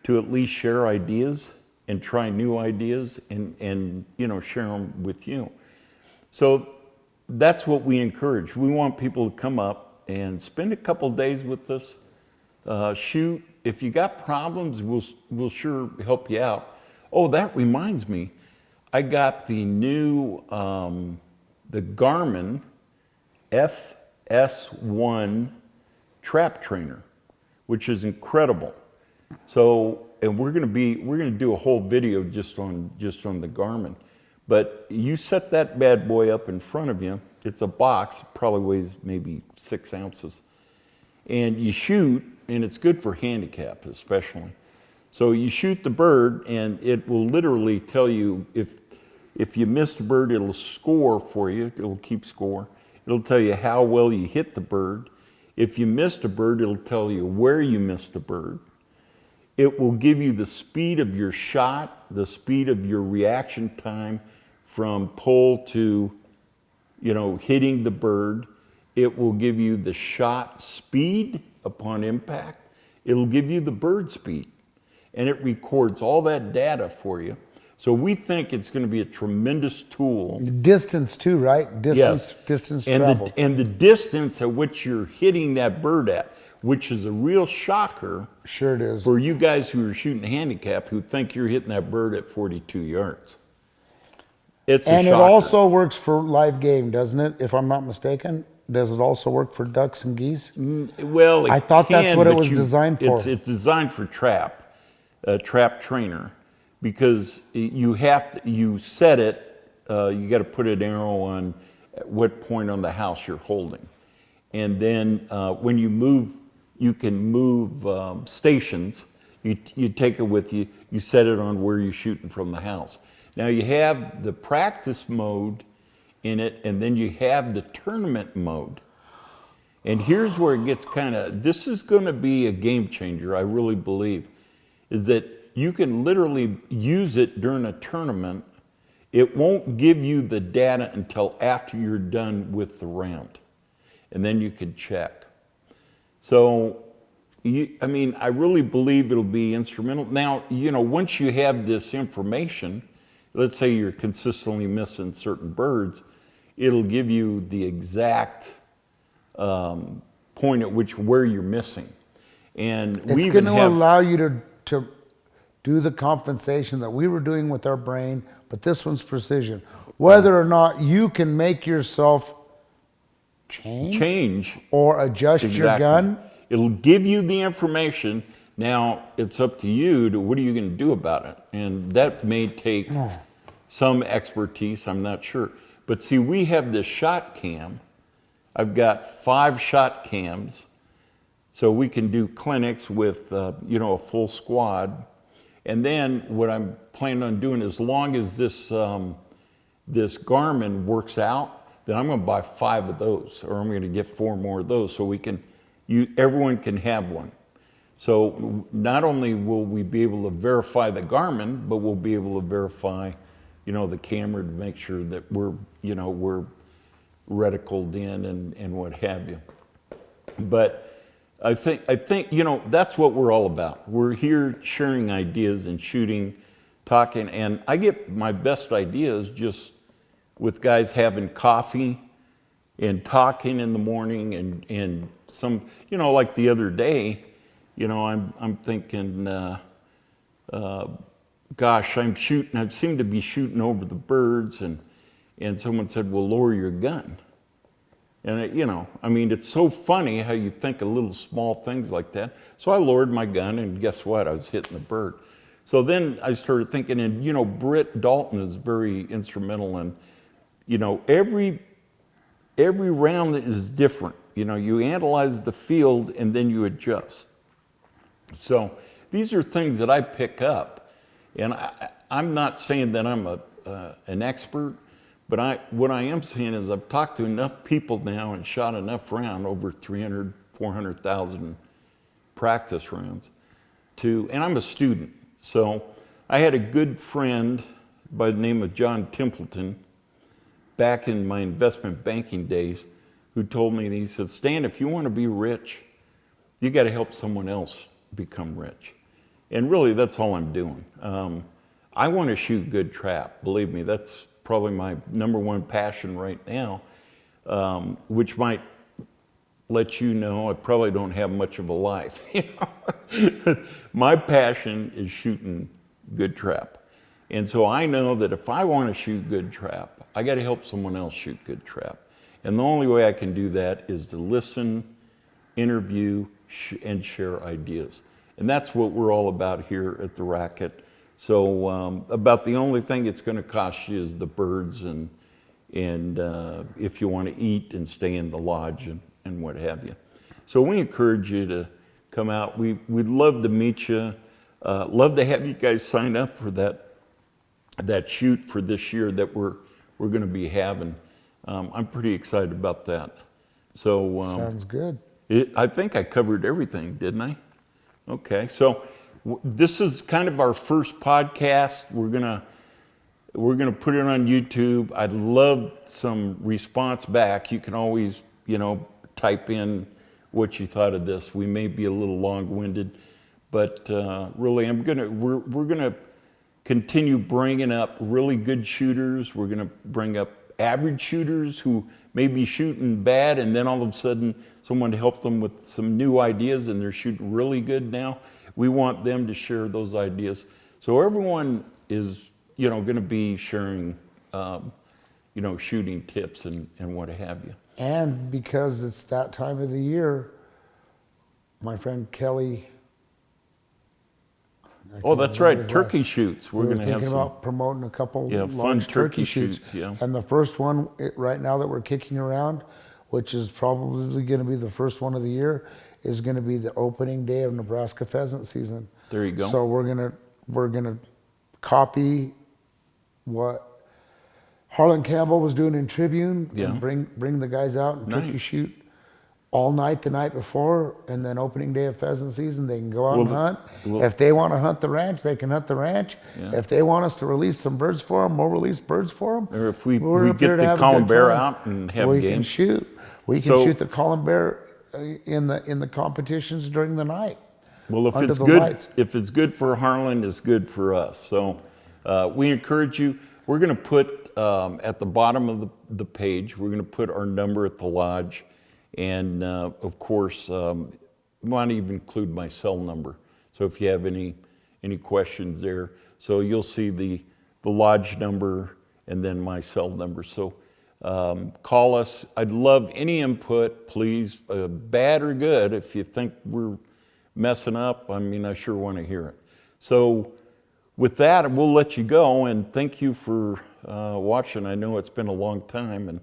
to at least share ideas and try new ideas and share them with you. So that's what we encourage. We want people to come up and spend a couple days with us, shoot. If you got problems, we'll sure help you out. Oh, that reminds me, I got the new the Garmin FS1 trap trainer, which is incredible. So, and we're gonna do a whole video just on the Garmin. But you set that bad boy up in front of you. It's a box, probably weighs maybe 6 ounces, and you shoot, and it's good for handicap especially. So you shoot the bird, and it will literally tell you if you missed a bird, it'll score for you. It'll keep score. It'll tell you how well you hit the bird. If you missed a bird, it'll tell you where you missed a bird. It will give you the speed of your shot, the speed of your reaction time from pull to, hitting the bird. It will give you the shot speed upon impact. It'll give you the bird speed. And it records all that data for you. So we think it's going to be a tremendous tool. Distance too, right? Distance, Yes. distance and traveled. and the distance at which you're hitting that bird at, which is a real shocker. Sure it is. For you guys who are shooting handicap who think you're hitting that bird at 42 yards. It's a And it shocker. also works for live game, doesn't it? If I'm not mistaken, does it also work for ducks and geese? Well, it I thought that's can, what it but was designed for. It's designed for a trap trainer, because you set it, you got to put an arrow on at what point on the house you're holding. And then when you move, you can move stations. You take it with you, you set it on where you're shooting from the house. Now you have the practice mode in it, and then you have the tournament mode. And here's where it gets this is going to be a game changer, I really believe, is that you can literally use it during a tournament. It won't give you the data until after you're done with the round. And then you can check. So, I really believe it'll be instrumental. Now, once you have this information, let's say you're consistently missing certain birds, it'll give you the exact point at where you're missing. And It's going to allow you to do the compensation that we were doing with our brain, but this one's precision. Whether or not you can make yourself change or adjust your gun. It'll give you the information. Now it's up to you what are you going to do about it? And that may take some expertise, I'm not sure. But see, we have this shot cam. I've got 5 shot cams. So we can do clinics with, a full squad. And then what I'm planning on doing, as long as this Garmin works out, then I'm going to buy 5 of those, or I'm going to get 4 more of those, so everyone can have one. So not only will we be able to verify the Garmin, but we'll be able to verify, the camera to make sure that we're reticled in and what have you. But I think that's what we're all about. We're here sharing ideas and shooting, talking, and I get my best ideas just with guys having coffee and talking in the morning, and some, like the other day, I'm thinking, gosh, I seem to be shooting over the birds, and someone said, well, lower your gun. And it's so funny how you think of little small things like that. So I lowered my gun, and guess what? I was hitting the bird. So then I started thinking, and Britt Dalton is very instrumental in, every round is different. You analyze the field and then you adjust. So these are things that I pick up, and I'm not saying that I'm an expert. But what I am saying is I've talked to enough people now and shot enough round, over 300, 400,000 practice rounds, and I'm a student. So I had a good friend by the name of John Templeton back in my investment banking days who told me, he said, Stan, if you want to be rich, you got to help someone else become rich. And really, that's all I'm doing. I want to shoot good trap. Believe me, that's probably my number one passion right now, which might let you know I probably don't have much of a life. My passion is shooting good trap. And so I know that if I want to shoot good trap, I got to help someone else shoot good trap. And the only way I can do that is to listen, interview, and share ideas. And that's what we're all about here at the Racket. So about the only thing it's going to cost you is the birds, and if you want to eat and stay in the lodge and what have you. So we encourage you to come out. We'd love to meet you. love to have you guys sign up for that shoot for this year that we're going to be having. I'm pretty excited about that. So Sounds good. I think I covered everything, didn't I? Okay, so this is kind of our first podcast. We're gonna put it on YouTube. I'd love some response back. You can always, type in what you thought of this. We may be a little long-winded, but really, we're gonna continue bringing up really good shooters. We're gonna bring up average shooters who may be shooting bad, and then all of a sudden, someone to help them with some new ideas, and they're shooting really good now. We want them to share those ideas. So everyone is, going to be sharing, shooting tips and what have you. And because it's that time of the year, my friend Kelly. Oh, that's right, turkey shoots. We're going to have thinking some about promoting a couple fun large turkey shoots. Yeah. And the first one right now that we're kicking around, which is probably going to be the first one of the year, is going to be the opening day of Nebraska pheasant season. There you go. So we're gonna copy what Harlan Campbell was doing in Tribune, Yeah. and bring the guys out and turkey Nice. shoot all night the night before, and then opening day of pheasant season they can go out and hunt. If they want to hunt the ranch, they can hunt the ranch. Yeah. If they want us to release some birds for them, we'll release birds for them. Or if we We're up get here to the have a column good bear time. out and have we games. can shoot. We can So- shoot the column bear in the competitions during the night. Well, if under it's the good, lights. if it's good for Harlan, it's good for us. So we encourage you. We're going to put at the bottom of the page, we're going to put our number at the lodge, and of course, we want to even include my cell number. So if you have any questions there, so you'll see the lodge number and then my cell number. So call us. I'd love any input, please, bad or good. If you think we're messing up, I sure want to hear it. So with that, we'll let you go, and thank you for watching. I know it's been a long time,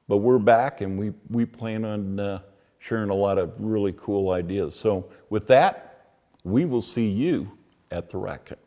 but we're back, and we plan on sharing a lot of really cool ideas. So with that, we will see you at the Racket.